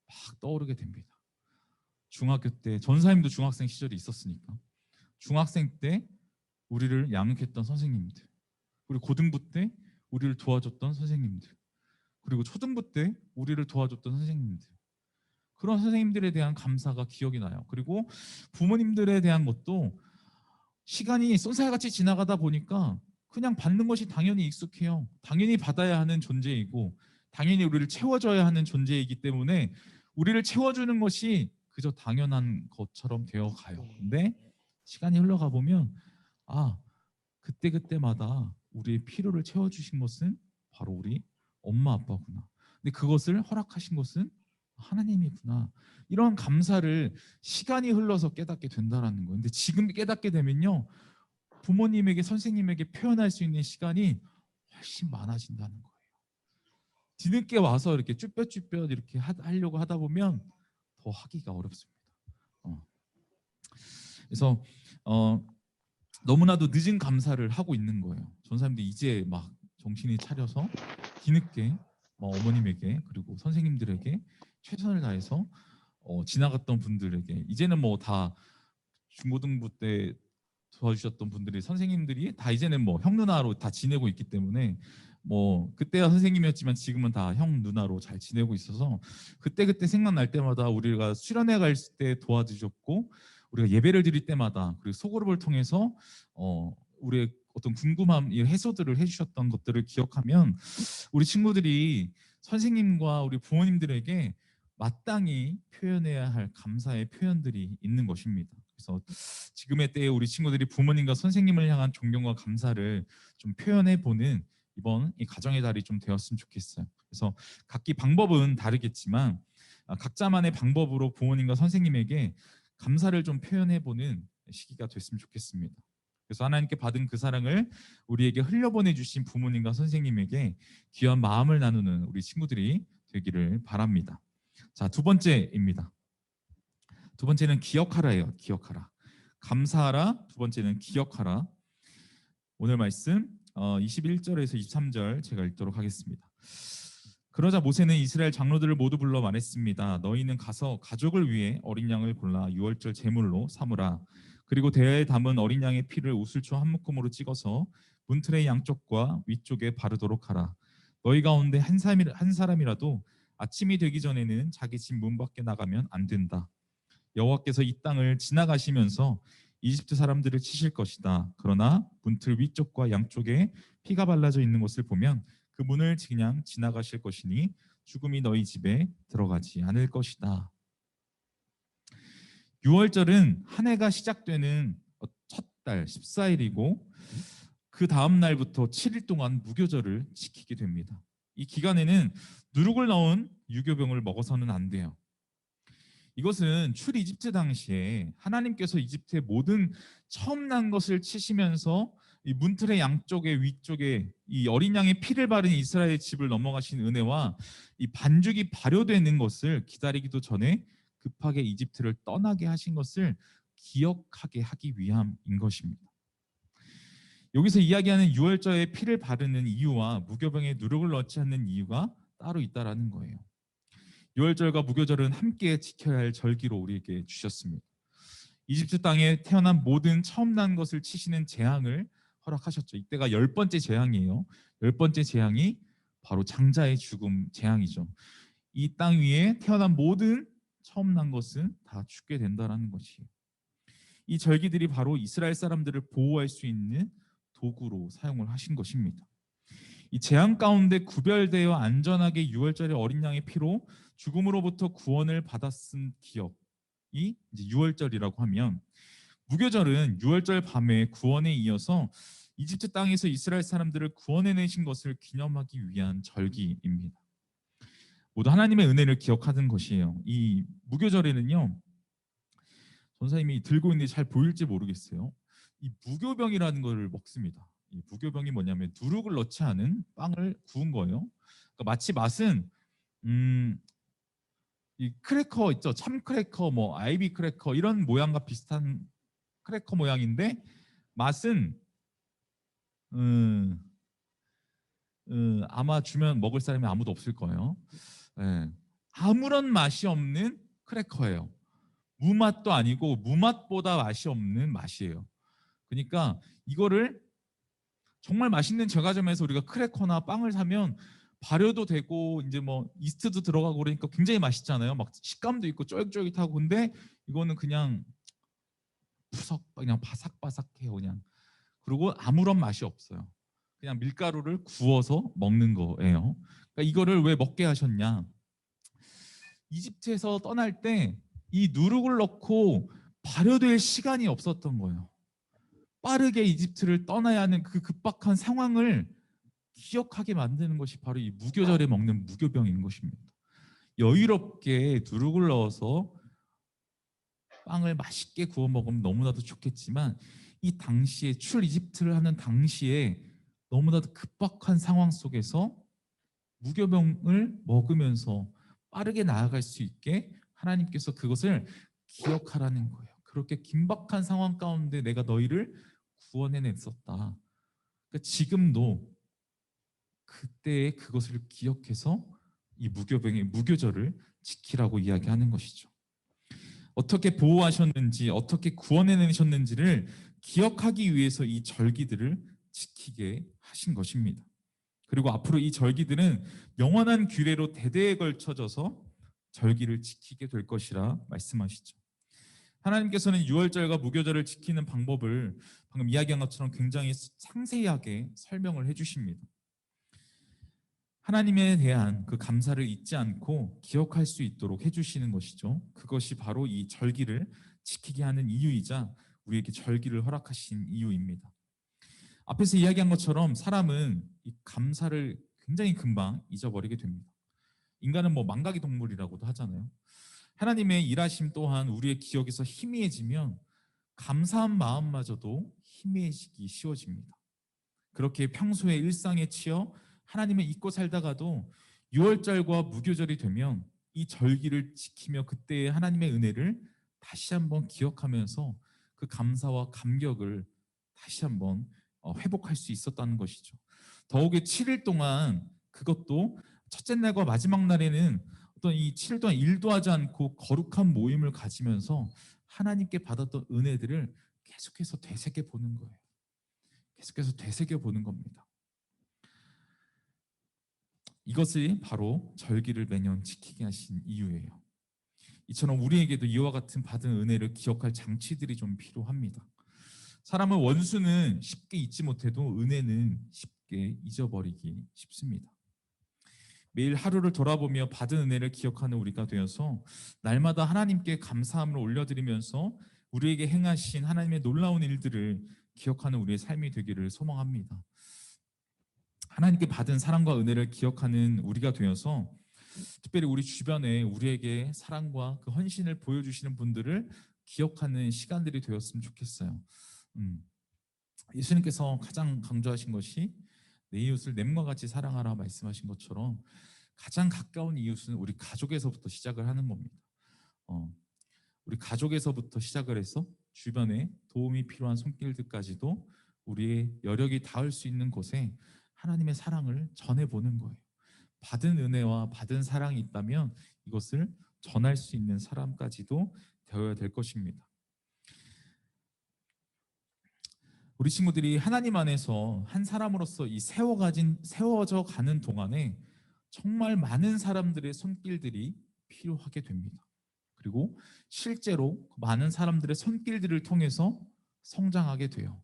막 떠오르게 됩니다. 중학교 때 전사님도 중학생 시절이 있었으니까 중학생 때 우리를 양육했던 선생님들, 그리고 고등부 때 우리를 도와줬던 선생님들, 그리고 초등부 때 우리를 도와줬던 선생님들, 그런 선생님들에 대한 감사가 기억이 나요. 그리고 부모님들에 대한 것도 시간이 쏜살같이 지나가다 보니까 그냥 받는 것이 당연히 익숙해요. 당연히 받아야 하는 존재이고 당연히 우리를 채워줘야 하는 존재이기 때문에 우리를 채워주는 것이 그저 당연한 것처럼 되어 가요. 근데 시간이 흘러가 보면 그때마다 우리의 필요를 채워주신 것은 바로 우리 엄마 아빠구나. 근데 그것을 허락하신 것은 하나님이구나. 이런 감사를 시간이 흘러서 깨닫게 된다라는 거예요. 근데 지금 깨닫게 되면요, 부모님에게 선생님에게 표현할 수 있는 시간이 훨씬 많아진다는 거예요. 뒤늦게 와서 이렇게 쭈뼛쭈뼛 이렇게 하려고 하다 보면 더 하기가 어렵습니다. 그래서 너무나도 늦은 감사를 하고 있는 거예요. 전사님들이 이제 막 정신이 차려서 뒤늦게 어머님에게 그리고 선생님들에게 최선을 다해서 지나갔던 분들에게 이제는 뭐 다 중고등부 때 도와주셨던 분들이 선생님들이 다 이제는 뭐 형 누나로 다 지내고 있기 때문에 뭐 그때야 선생님이었지만 지금은 다 형 누나로 잘 지내고 있어서 그때 생각날 때마다 우리가 수련회 갈 때 도와주셨고 우리가 예배를 드릴 때마다 그리고 소그룹을 통해서 우리의 어떤 궁금함, 해소들을 해주셨던 것들을 기억하면 우리 친구들이 선생님과 우리 부모님들에게 마땅히 표현해야 할 감사의 표현들이 있는 것입니다. 그래서 지금의 때에 우리 친구들이 부모님과 선생님을 향한 존경과 감사를 좀 표현해 보는 이번 이 가정의 달이 좀 되었으면 좋겠어요. 그래서 각기 방법은 다르겠지만 각자만의 방법으로 부모님과 선생님에게 감사를 좀 표현해 보는 시기가 됐으면 좋겠습니다. 그래서 하나님께 받은 그 사랑을 우리에게 흘려보내 주신 부모님과 선생님에게 귀한 마음을 나누는 우리 친구들이 되기를 바랍니다. 자, 두 번째입니다. 두 번째는 기억하라예요. 기억하라. 감사하라. 두 번째는 기억하라. 오늘 말씀 21절에서 23절 제가 읽도록 하겠습니다. 그러자 모세는 이스라엘 장로들을 모두 불러 말했습니다. 너희는 가서 가족을 위해 어린 양을 골라 유월절 제물로 삼으라. 그리고 대야에 담은 어린 양의 피를 우슬초 한 묶음으로 찍어서 문틀의 양쪽과 위쪽에 바르도록 하라. 너희 가운데 한 사람이라도 아침이 되기 전에는 자기 집 문 밖에 나가면 안 된다. 여호와께서 이 땅을 지나가시면서 이집트 사람들을 치실 것이다. 그러나 문틀 위쪽과 양쪽에 피가 발라져 있는 것을 보면 그 문을 그냥 지나가실 것이니 죽음이 너희 집에 들어가지 않을 것이다. 6월절은 한 해가 시작되는 첫 달 14일이고 그 다음 날부터 7일 동안 무교절을 지키게 됩니다. 이 기간에는 누룩을 넣은 유교병을 먹어서는 안 돼요. 이것은 출이집트 당시에 하나님께서 이집트의 모든 처음 난 것을 치시면서 이 문틀의 양쪽에 위쪽에 이 어린 양의 피를 바른 이스라엘 집을 넘어가신 은혜와 이 반죽이 발효되는 것을 기다리기도 전에 급하게 이집트를 떠나게 하신 것을 기억하게 하기 위함인 것입니다. 여기서 이야기하는 유월절에 피를 바르는 이유와 무교병에 누룩을 넣지 않는 이유가 따로 있다라는 거예요. 유월절과 무교절은 함께 지켜야 할 절기로 우리에게 주셨습니다. 이집트 땅에 태어난 모든 처음 난 것을 치시는 재앙을 허락하셨죠. 이때가 10번째 재앙이에요. 10번째 재앙이 바로 장자의 죽음 재앙이죠. 이 땅 위에 태어난 모든 처음 난 것은 다 죽게 된다라는 것이에요. 이 절기들이 바로 이스라엘 사람들을 보호할 수 있는 도구로 사용을 하신 것입니다. 이 재앙 가운데 구별되어 안전하게 유월절의 어린 양의 피로 죽음으로부터 구원을 받았은 기억이 이제 유월절이라고 하면, 무교절은 유월절 밤에 구원에 이어서 이집트 땅에서 이스라엘 사람들을 구원해내신 것을 기념하기 위한 절기입니다. 모두 하나님의 은혜를 기억하는 것이에요. 이 무교절에는요, 전사님이 들고 있는데 잘 보일지 모르겠어요. 이 무교병이라는 것을 먹습니다. 이 무교병이 뭐냐면 누룩을 넣지 않은 빵을 구운 거예요. 그러니까 마치 맛은 이 크래커 있죠, 참 크래커, 뭐 아이비 크래커 이런 모양과 비슷한 크래커 모양인데 맛은 아마 주면 먹을 사람이 아무도 없을 거예요. 예, 아무런 맛이 없는 크래커예요. 무맛도 아니고 무맛보다 맛이 없는 맛이에요. 그러니까 이거를 정말 맛있는 제과점에서 우리가 크래커나 빵을 사면 발효도 되고 이제 뭐 이스트도 들어가고 그러니까 굉장히 맛있잖아요. 막 식감도 있고 쫄깃쫄깃하고. 근데 이거는 그냥 그냥 바삭바삭해요. 그냥. 그리고 아무런 맛이 없어요. 그냥 밀가루를 구워서 먹는 거예요. 그러니까 이거를 왜 먹게 하셨냐? 이집트에서 떠날 때 이 누룩을 넣고 발효될 시간이 없었던 거예요. 빠르게 이집트를 떠나야 하는 그 급박한 상황을 기억하게 만드는 것이 바로 이 무교절에 먹는 무교병인 것입니다. 여유롭게 누룩을 넣어서 빵을 맛있게 구워 먹으면 너무나도 좋겠지만 이 당시에 출 이집트를 하는 당시에 너무나도 급박한 상황 속에서 무교병을 먹으면서 빠르게 나아갈 수 있게 하나님께서 그것을 기억하라는 거예요. 그렇게 긴박한 상황 가운데 내가 너희를 구원해냈었다. 그러니까 지금도 그때의 그것을 기억해서 이 무교병의 무교절을 지키라고 이야기하는 것이죠. 어떻게 보호하셨는지, 어떻게 구원해내셨는지를 기억하기 위해서 이 절기들을 지키게 하신 것입니다. 그리고 앞으로 이 절기들은 영원한 규례로 대대에 걸쳐져서 절기를 지키게 될 것이라 말씀하시죠. 하나님께서는 유월절과 무교절을 지키는 방법을 방금 이야기한 것처럼 굉장히 상세하게 설명을 해주십니다. 하나님에 대한 그 감사를 잊지 않고 기억할 수 있도록 해주시는 것이죠. 그것이 바로 이 절기를 지키게 하는 이유이자 우리에게 절기를 허락하신 이유입니다. 앞에서 이야기한 것처럼 사람은 이 감사를 굉장히 금방 잊어버리게 됩니다. 인간은 뭐 망각의 동물이라고도 하잖아요. 하나님의 일하심 또한 우리의 기억에서 희미해지면 감사한 마음마저도 희미해지기 쉬워집니다. 그렇게 평소의 일상에 치여 하나님을 잊고 살다가도 유월절과 무교절이 되면 이 절기를 지키며 그때의 하나님의 은혜를 다시 한번 기억하면서 그 감사와 감격을 다시 한번 회복할 수 있었다는 것이죠. 더욱이 7일 동안 그것도 첫째 날과 마지막 날에는 어떤 이 7일 동안 일도 하지 않고 거룩한 모임을 가지면서 하나님께 받았던 은혜들을 계속해서 되새겨 보는 거예요. 계속해서 되새겨 보는 겁니다. 이것이 바로 절기를 매년 지키게 하신 이유예요. 이처럼 우리에게도 이와 같은 받은 은혜를 기억할 장치들이 좀 필요합니다. 사람은 원수는 쉽게 잊지 못해도 은혜는 쉽게 잊어버리기 쉽습니다. 매일 하루를 돌아보며 받은 은혜를 기억하는 우리가 되어서 날마다 하나님께 감사함을 올려드리면서 우리에게 행하신 하나님의 놀라운 일들을 기억하는 우리의 삶이 되기를 소망합니다. 하나님께 받은 사랑과 은혜를 기억하는 우리가 되어서 특별히 우리 주변에 우리에게 사랑과 그 헌신을 보여주시는 분들을 기억하는 시간들이 되었으면 좋겠어요. 예수님께서 가장 강조하신 것이 내 이웃을 냄과 같이 사랑하라 말씀하신 것처럼 가장 가까운 이웃은 우리 가족에서부터 시작을 하는 겁니다. 우리 가족에서부터 시작을 해서 주변에 도움이 필요한 손길들까지도 우리의 여력이 닿을 수 있는 곳에 하나님의 사랑을 전해보는 거예요. 받은 은혜와 받은 사랑이 있다면 이것을 전할 수 있는 사람까지도 되어야 될 것입니다. 우리 친구들이 하나님 안에서 한 사람으로서 이 세워져 가는 동안에 정말 많은 사람들의 손길들이 필요하게 됩니다. 그리고 실제로 많은 사람들의 손길들을 통해서 성장하게 돼요.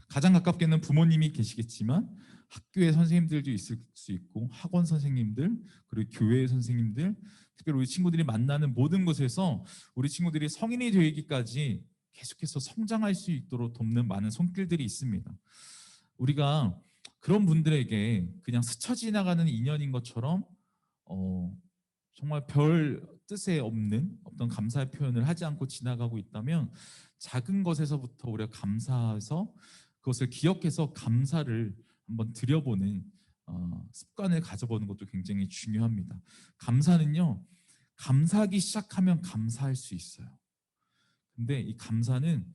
가장 가깝게는 부모님이 계시겠지만 학교의 선생님들도 있을 수 있고 학원 선생님들 그리고 교회의 선생님들 특별히 우리 친구들이 만나는 모든 곳에서 우리 친구들이 성인이 되기까지 계속해서 성장할 수 있도록 돕는 많은 손길들이 있습니다. 우리가 그런 분들에게 그냥 스쳐 지나가는 인연인 것처럼 정말 별 뜻에 없는 어떤 감사의 표현을 하지 않고 지나가고 있다면 작은 것에서부터 우리가 감사해서 그것을 기억해서 감사를 한번 드려보는 습관을 가져보는 것도 굉장히 중요합니다. 감사는요, 감사하기 시작하면 감사할 수 있어요. 근데 이 감사는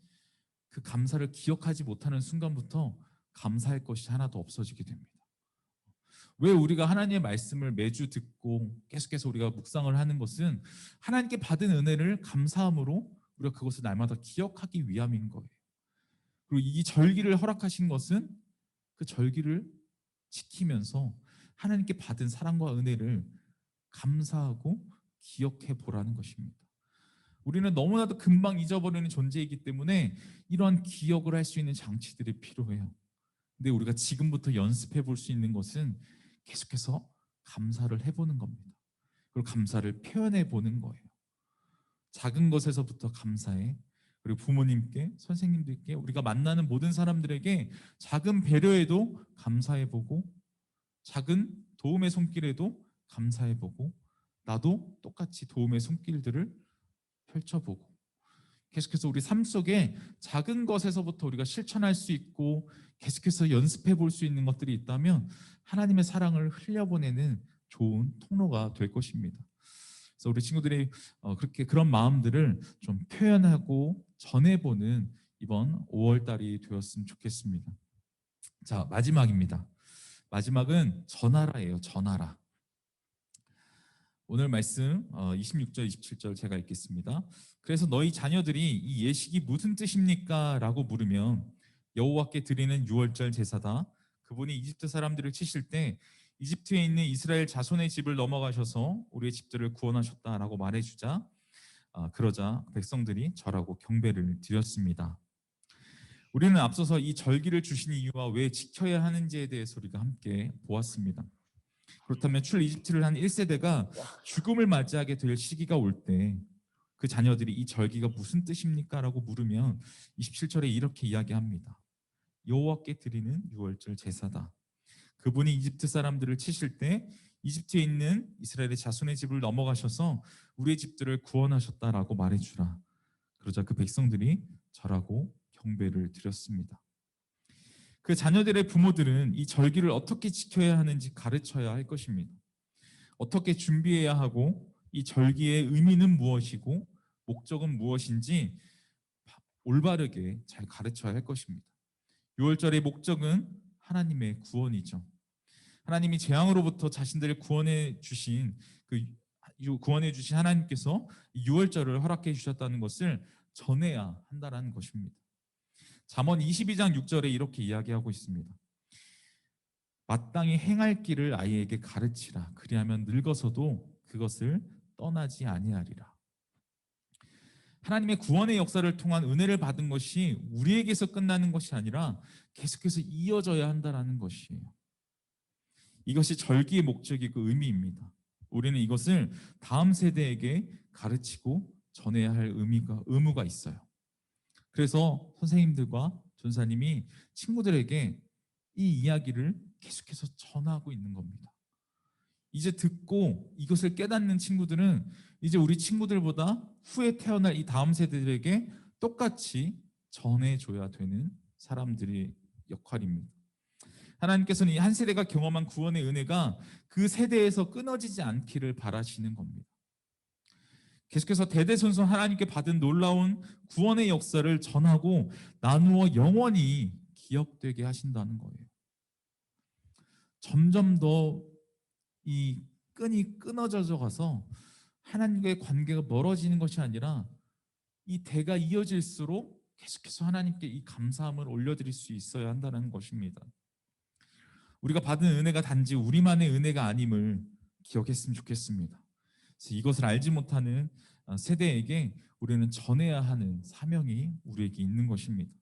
그 감사를 기억하지 못하는 순간부터 감사할 것이 하나도 없어지게 됩니다. 왜 우리가 하나님의 말씀을 매주 듣고 계속해서 우리가 묵상을 하는 것은 하나님께 받은 은혜를 감사함으로 우리가 그것을 날마다 기억하기 위함인 거예요. 그리고 이 절기를 허락하신 것은 그 절기를 지키면서 하나님께 받은 사랑과 은혜를 감사하고 기억해 보라는 것입니다. 우리는 너무나도 금방 잊어버리는 존재이기 때문에 이러한 기억을 할 수 있는 장치들이 필요해요. 근데 우리가 지금부터 연습해 볼 수 있는 것은 계속해서 감사를 해보는 겁니다. 그리고 감사를 표현해 보는 거예요. 작은 것에서부터 감사해. 그리고 부모님께, 선생님들께, 우리가 만나는 모든 사람들에게 작은 배려에도 감사해보고, 작은 도움의 손길에도 감사해보고, 나도 똑같이 도움의 손길들을 펼쳐보고, 계속해서 우리 삶 속에 작은 것에서부터 우리가 실천할 수 있고 계속해서 연습해 볼 수 있는 것들이 있다면 하나님의 사랑을 흘려보내는 좋은 통로가 될 것입니다. 그래서 우리 친구들이 그렇게 그런 마음들을 좀 표현하고 전해보는 이번 5월 달이 되었으면 좋겠습니다. 자, 마지막입니다. 마지막은 전하라예요. 전하라. 오늘 말씀 26절, 27절 제가 읽겠습니다. 그래서 너희 자녀들이 이 예식이 무슨 뜻입니까? 라고 물으면 여호와께 드리는 유월절 제사다. 그분이 이집트 사람들을 치실 때 이집트에 있는 이스라엘 자손의 집을 넘어가셔서 우리의 집들을 구원하셨다라고 말해주자 그러자 백성들이 절하고 경배를 드렸습니다. 우리는 앞서서 이 절기를 주신 이유와 왜 지켜야 하는지에 대해서 우리가 함께 보았습니다. 그렇다면 출이집트를 한 1세대가 죽음을 맞이하게 될 시기가 올 때 그 자녀들이 이 절기가 무슨 뜻입니까? 라고 물으면 27절에 이렇게 이야기합니다. 여호와께 드리는 유월절 제사다. 그분이 이집트 사람들을 치실 때 이집트에 있는 이스라엘의 자손의 집을 넘어가셔서 우리의 집들을 구원하셨다라고 말해주라. 그러자 그 백성들이 절하고 경배를 드렸습니다. 그 자녀들의 부모들은 이 절기를 어떻게 지켜야 하는지 가르쳐야 할 것입니다. 어떻게 준비해야 하고 이 절기의 의미는 무엇이고 목적은 무엇인지 올바르게 잘 가르쳐야 할 것입니다. 6월절의 목적은 하나님의 구원이죠. 하나님이 재앙으로부터 자신들을 구원해 주신 하나님께서 6월절을 허락해 주셨다는 것을 전해야 한다는 것입니다. 잠언 22장 6절에 이렇게 이야기하고 있습니다. 마땅히 행할 길을 아이에게 가르치라. 그리하면 늙어서도 그것을 떠나지 아니하리라. 하나님의 구원의 역사를 통한 은혜를 받은 것이 우리에게서 끝나는 것이 아니라 계속해서 이어져야 한다는 것이에요. 이것이 절기의 목적이고 의미입니다. 우리는 이것을 다음 세대에게 가르치고 전해야 할 의무가 있어요. 그래서 선생님들과 전사님이 친구들에게 이 이야기를 계속해서 전하고 있는 겁니다. 이제 듣고 이것을 깨닫는 친구들은 이제 우리 친구들보다 후에 태어날 이 다음 세대들에게 똑같이 전해줘야 되는 사람들의 역할입니다. 하나님께서는 이 한 세대가 경험한 구원의 은혜가 그 세대에서 끊어지지 않기를 바라시는 겁니다. 계속해서 대대손손 하나님께 받은 놀라운 구원의 역사를 전하고 나누어 영원히 기억되게 하신다는 거예요. 점점 더 이 끈이 끊어져 가서 하나님과의 관계가 멀어지는 것이 아니라 이 대가 이어질수록 계속해서 하나님께 이 감사함을 올려드릴 수 있어야 한다는 것입니다. 우리가 받은 은혜가 단지 우리만의 은혜가 아님을 기억했으면 좋겠습니다. 그래서 이것을 알지 못하는 세대에게 우리는 전해야 하는 사명이 우리에게 있는 것입니다.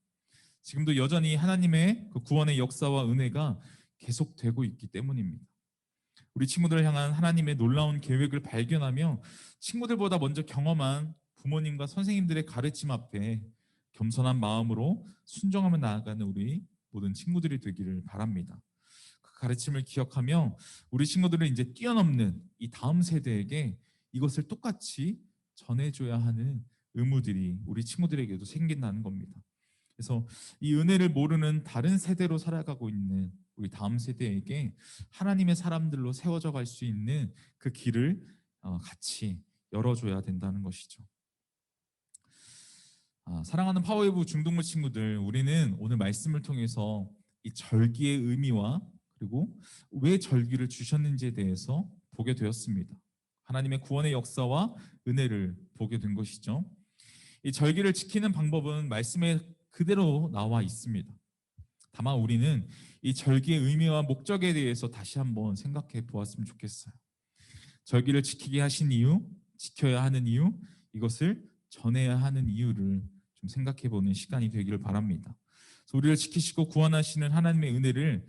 지금도 여전히 하나님의 그 구원의 역사와 은혜가 계속되고 있기 때문입니다. 우리 친구들을 향한 하나님의 놀라운 계획을 발견하며 친구들보다 먼저 경험한 부모님과 선생님들의 가르침 앞에 겸손한 마음으로 순종하며 나아가는 우리 모든 친구들이 되기를 바랍니다. 그 가르침을 기억하며 우리 친구들을 이제 뛰어넘는 이 다음 세대에게 이것을 똑같이 전해줘야 하는 의무들이 우리 친구들에게도 생긴다는 겁니다. 그래서 이 은혜를 모르는 다른 세대로 살아가고 있는 우리 다음 세대에게 하나님의 사람들로 세워져 갈 수 있는 그 길을 같이 열어줘야 된다는 것이죠. 사랑하는 파워웨이브 중동부 친구들, 우리는 오늘 말씀을 통해서 이 절기의 의미와 그리고 왜 절기를 주셨는지에 대해서 보게 되었습니다. 하나님의 구원의 역사와 은혜를 보게 된 것이죠. 이 절기를 지키는 방법은 말씀에 그대로 나와 있습니다. 다만 우리는 이 절기의 의미와 목적에 대해서 다시 한번 생각해 보았으면 좋겠어요. 절기를 지키게 하신 이유, 지켜야 하는 이유, 이것을 전해야 하는 이유를 좀 생각해 보는 시간이 되기를 바랍니다. 우리를 지키시고 구원하시는 하나님의 은혜를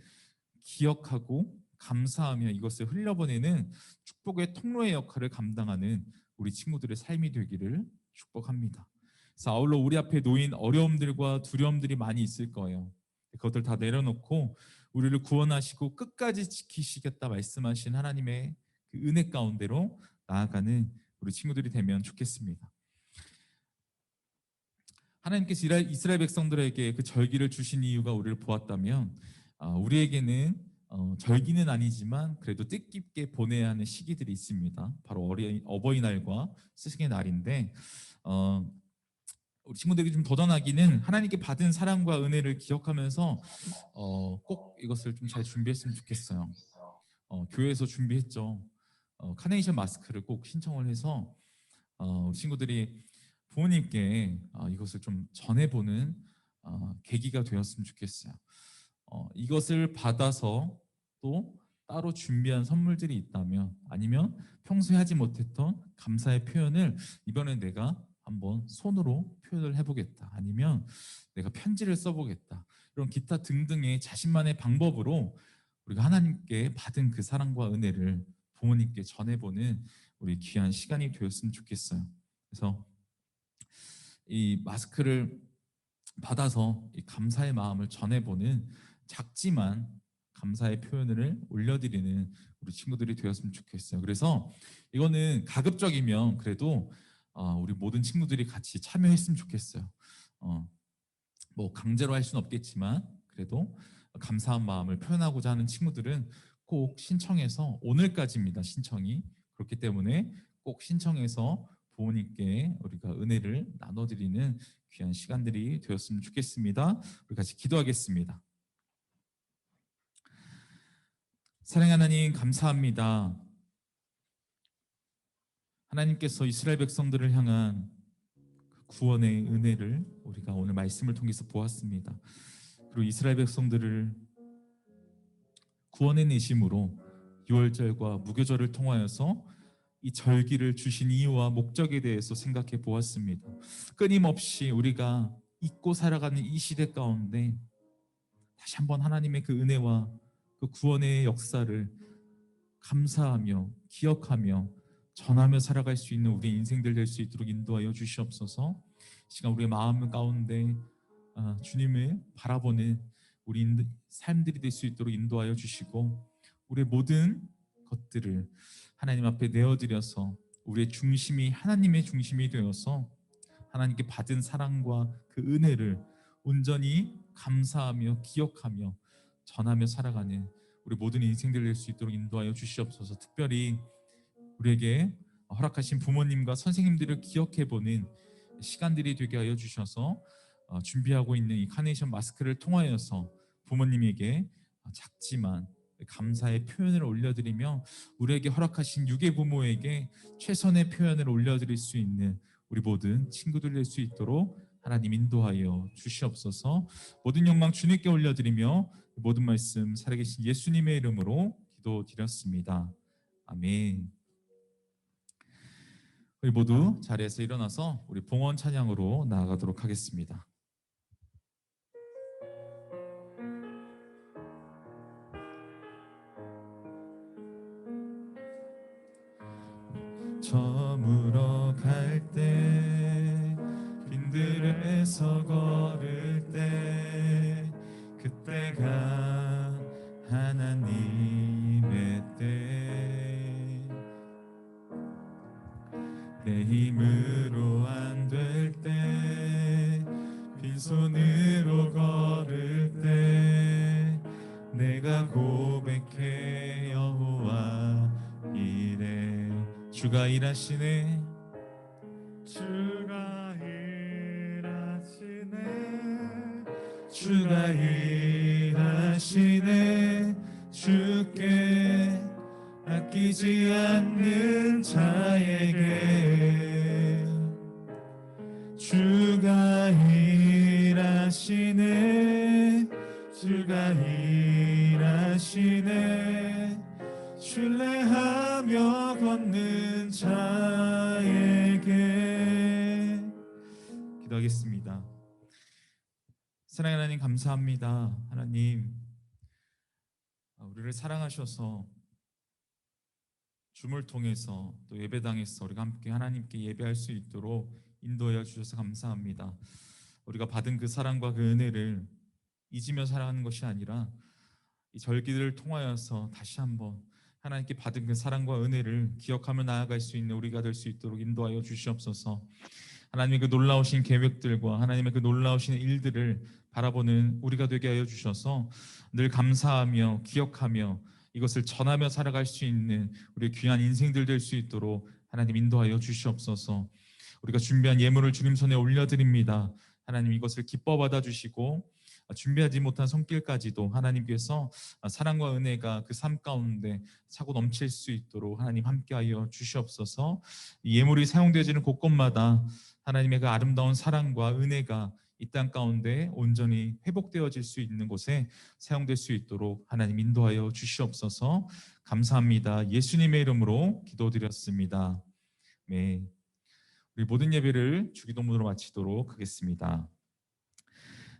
기억하고 감사하며 이것을 흘려보내는 축복의 통로의 역할을 감당하는 우리 친구들의 삶이 되기를 축복합니다. 그래서 아울러 우리 앞에 놓인 어려움들과 두려움들이 많이 있을 거예요. 그것들 다 내려놓고 우리를 구원하시고 끝까지 지키시겠다 말씀하신 하나님의 그 은혜 가운데로 나아가는 우리 친구들이 되면 좋겠습니다. 하나님께서 이스라엘 백성들에게 그 절기를 주신 이유가 우리를 보았다면 우리에게는 절기는 아니지만 그래도 뜻깊게 보내야 하는 시기들이 있습니다. 바로 어버이날과 스승의 날인데 우리 친구들에게 좀 도전하기는 하나님께 받은 사랑과 은혜를 기억하면서 꼭 이것을 좀 잘 준비했으면 좋겠어요. 교회에서 준비했죠. 카네이션 마스크를 꼭 신청을 해서 우리 친구들이 부모님께 이것을 좀 전해보는 계기가 되었으면 좋겠어요. 이것을 받아서 또 따로 준비한 선물들이 있다면 아니면 평소에 하지 못했던 감사의 표현을 이번에 내가 한번 손으로 표현을 해보겠다, 아니면 내가 편지를 써보겠다, 이런 기타 등등의 자신만의 방법으로 우리가 하나님께 받은 그 사랑과 은혜를 부모님께 전해보는 우리 귀한 시간이 되었으면 좋겠어요. 그래서 이 마스크를 받아서 이 감사의 마음을 전해보는 작지만 감사의 표현을 올려드리는 우리 친구들이 되었으면 좋겠어요. 그래서 이거는 가급적이면 그래도 우리 모든 친구들이 같이 참여했으면 좋겠어요. 뭐 강제로 할 수는 없겠지만 그래도 감사한 마음을 표현하고자 하는 친구들은 꼭 신청해서, 오늘까지입니다, 신청이. 그렇기 때문에 꼭 신청해서 부모님께 우리가 은혜를 나눠드리는 귀한 시간들이 되었으면 좋겠습니다. 우리 같이 기도하겠습니다. 사랑하는 하나님, 감사합니다. 하나님께서 이스라엘 백성들을 향한 구원의 은혜를 우리가 오늘 말씀을 통해서 보았습니다. 그리고 이스라엘 백성들을 구원해내심으로 유월절과 무교절을 통하여서 이 절기를 주신 이유와 목적에 대해서 생각해 보았습니다. 끊임없이 우리가 잊고 살아가는 이 시대 가운데 다시 한번 하나님의 그 은혜와 그 구원의 역사를 감사하며 기억하며 전하며 살아갈 수 있는 우리 인생들 될 수 있도록 인도하여 주시옵소서. 시간 우리의 마음 가운데 주님을 바라보는 우리 삶들이 될 수 있도록 인도하여 주시고, 우리의 모든 것들을 하나님 앞에 내어드려서 우리의 중심이 하나님의 중심이 되어서 하나님께 받은 사랑과 그 은혜를 온전히 감사하며 기억하며 전하며 살아가는 우리 모든 인생들 될 수 있도록 인도하여 주시옵소서. 특별히 우리에게 허락하신 부모님과 선생님들을 기억해보는 시간들이 되게 하여 주셔서 준비하고 있는 이 카네이션 마스크를 통하여서 부모님에게 작지만 감사의 표현을 올려드리며 우리에게 허락하신 유괴 부모에게 최선의 표현을 올려드릴 수 있는 우리 모든 친구들 될 수 있도록 하나님 인도하여 주시옵소서. 모든 영광 주님께 올려드리며 모든 말씀 살아계신 예수님의 이름으로 기도드렸습니다. 아멘. 우리 모두 자리에서 일어나서 우리 봉헌 찬양으로 나아가도록 하겠습니다. 저물어 갈 때 빈들에서 걸을 때 그때가 하나님의 때 내 힘으로 안 될 때 빈손으로 걸을 때 내가 고백해 여호와 이래 주가 일하시네 주가 일하시네 주가 일하시네 주께 아끼지 않는 자에게 주가 일하시네 주가 일하시네 신뢰하며 걷는 자에게. 기도하겠습니다. 사랑하는 하나님 감사합니다. 하나님 우리를 사랑하셔서 줌을 통해서 또 예배당에서 우리가 함께 하나님께 예배할 수 있도록 인도하여 주셔서 감사합니다. 우리가 받은 그 사랑과 그 은혜를 잊으며 살아가는 것이 아니라 이 절기를 통하여서 다시 한번 하나님께 받은 그 사랑과 은혜를 기억하며 나아갈 수 있는 우리가 될 수 있도록 인도하여 주시옵소서. 하나님의 그 놀라우신 계획들과 하나님의 그 놀라우신 일들을 바라보는 우리가 되게 하여 주셔서 늘 감사하며 기억하며 이것을 전하며 살아갈 수 있는 우리의 귀한 인생들 될 수 있도록 하나님 인도하여 주시옵소서. 우리가 준비한 예물을 주님 손에 올려드립니다. 하나님 이것을 기뻐 받아주시고 준비하지 못한 손길까지도 하나님께서 사랑과 은혜가 그 삶 가운데 차고 넘칠 수 있도록 하나님 함께하여 주시옵소서. 이 예물이 사용되어지는 곳곳마다 하나님의 그 아름다운 사랑과 은혜가 이 땅 가운데 온전히 회복되어질 수 있는 곳에 사용될 수 있도록 하나님 인도하여 주시옵소서. 감사합니다. 예수님의 이름으로 기도드렸습니다. 네, 우리 모든 예배를 주기도문으로 마치도록 하겠습니다.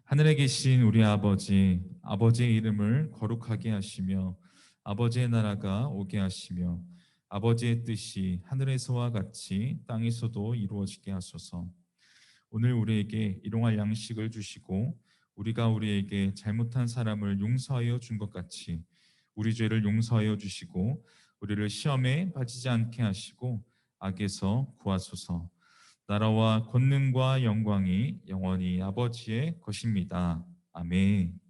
하늘에 계신 우리 아버지, 아버지의 이름을 거룩하게 하시며 아버지의 나라가 오게 하시며 아버지의 뜻이 하늘에서와 같이 땅에서도 이루어지게 하소서. 오늘 우리에게 일용할 양식을 주시고 우리가 우리에게 잘못한 사람을 용서하여 준 것 같이 우리 죄를 용서하여 주시고 우리를 시험에 빠지지 않게 하시고 악에서 구하소서. 나라와 권능과 영광이 영원히 아버지의 것입니다. 아멘.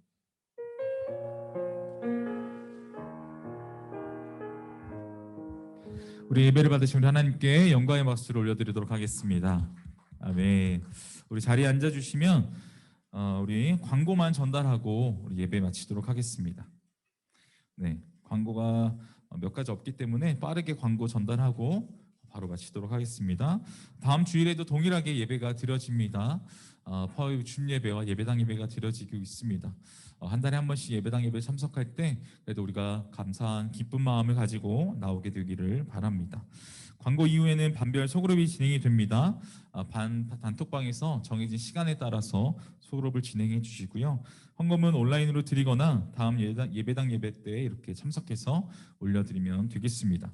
우리 예배를 받으신 우리 하나님께 영광의 박수를 올려드리도록 하겠습니다. 아멘. 우리 자리에 앉아주시면 우리 광고만 전달하고 우리 예배 마치도록 하겠습니다. 네, 광고가 몇 가지 없기 때문에 빠르게 광고 전달하고 바로 마치도록 하겠습니다. 다음 주일에도 동일하게 예배가 드려집니다. 파워웨이브 줌 예배와 예배당 예배가 드려지고 있습니다. 한 달에 한 번씩 예배당 예배에 참석할 때 그래도 우리가 감사한 기쁜 마음을 가지고 나오게 되기를 바랍니다. 광고 이후에는 반별 소그룹이 진행이 됩니다. 단톡방에서 정해진 시간에 따라서 소그룹을 진행해 주시고요. 헌금은 온라인으로 드리거나 다음 예배당 예배 때 이렇게 참석해서 올려드리면 되겠습니다.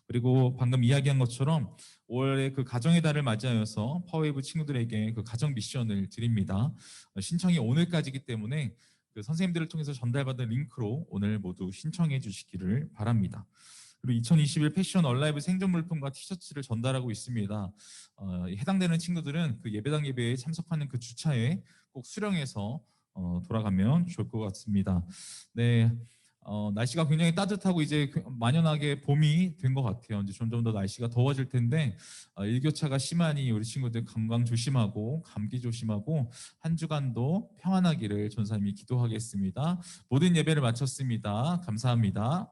그리고 방금 이야기한 것처럼 5월에 그 가정의 달을 맞이하여서 파워웨이브 친구들에게 그 가정 미션을 드립니다. 신청이 오늘까지이기 때문에 그 선생님들을 통해서 전달받은 링크로 오늘 모두 신청해 주시기를 바랍니다. 그리고 2021 패션 얼라이브 생존 물품과 티셔츠를 전달하고 있습니다. 해당되는 친구들은 그 예배당 예배에 참석하는 그 주차에 꼭 수령해서 돌아가면 좋을 것 같습니다. 네, 날씨가 굉장히 따뜻하고 이제 만연하게 봄이 된 것 같아요. 이제 점점 더 날씨가 더워질 텐데 일교차가 심하니 우리 친구들 건강 조심하고 감기 조심하고 한 주간도 평안하기를 전사님이 기도하겠습니다. 모든 예배를 마쳤습니다. 감사합니다.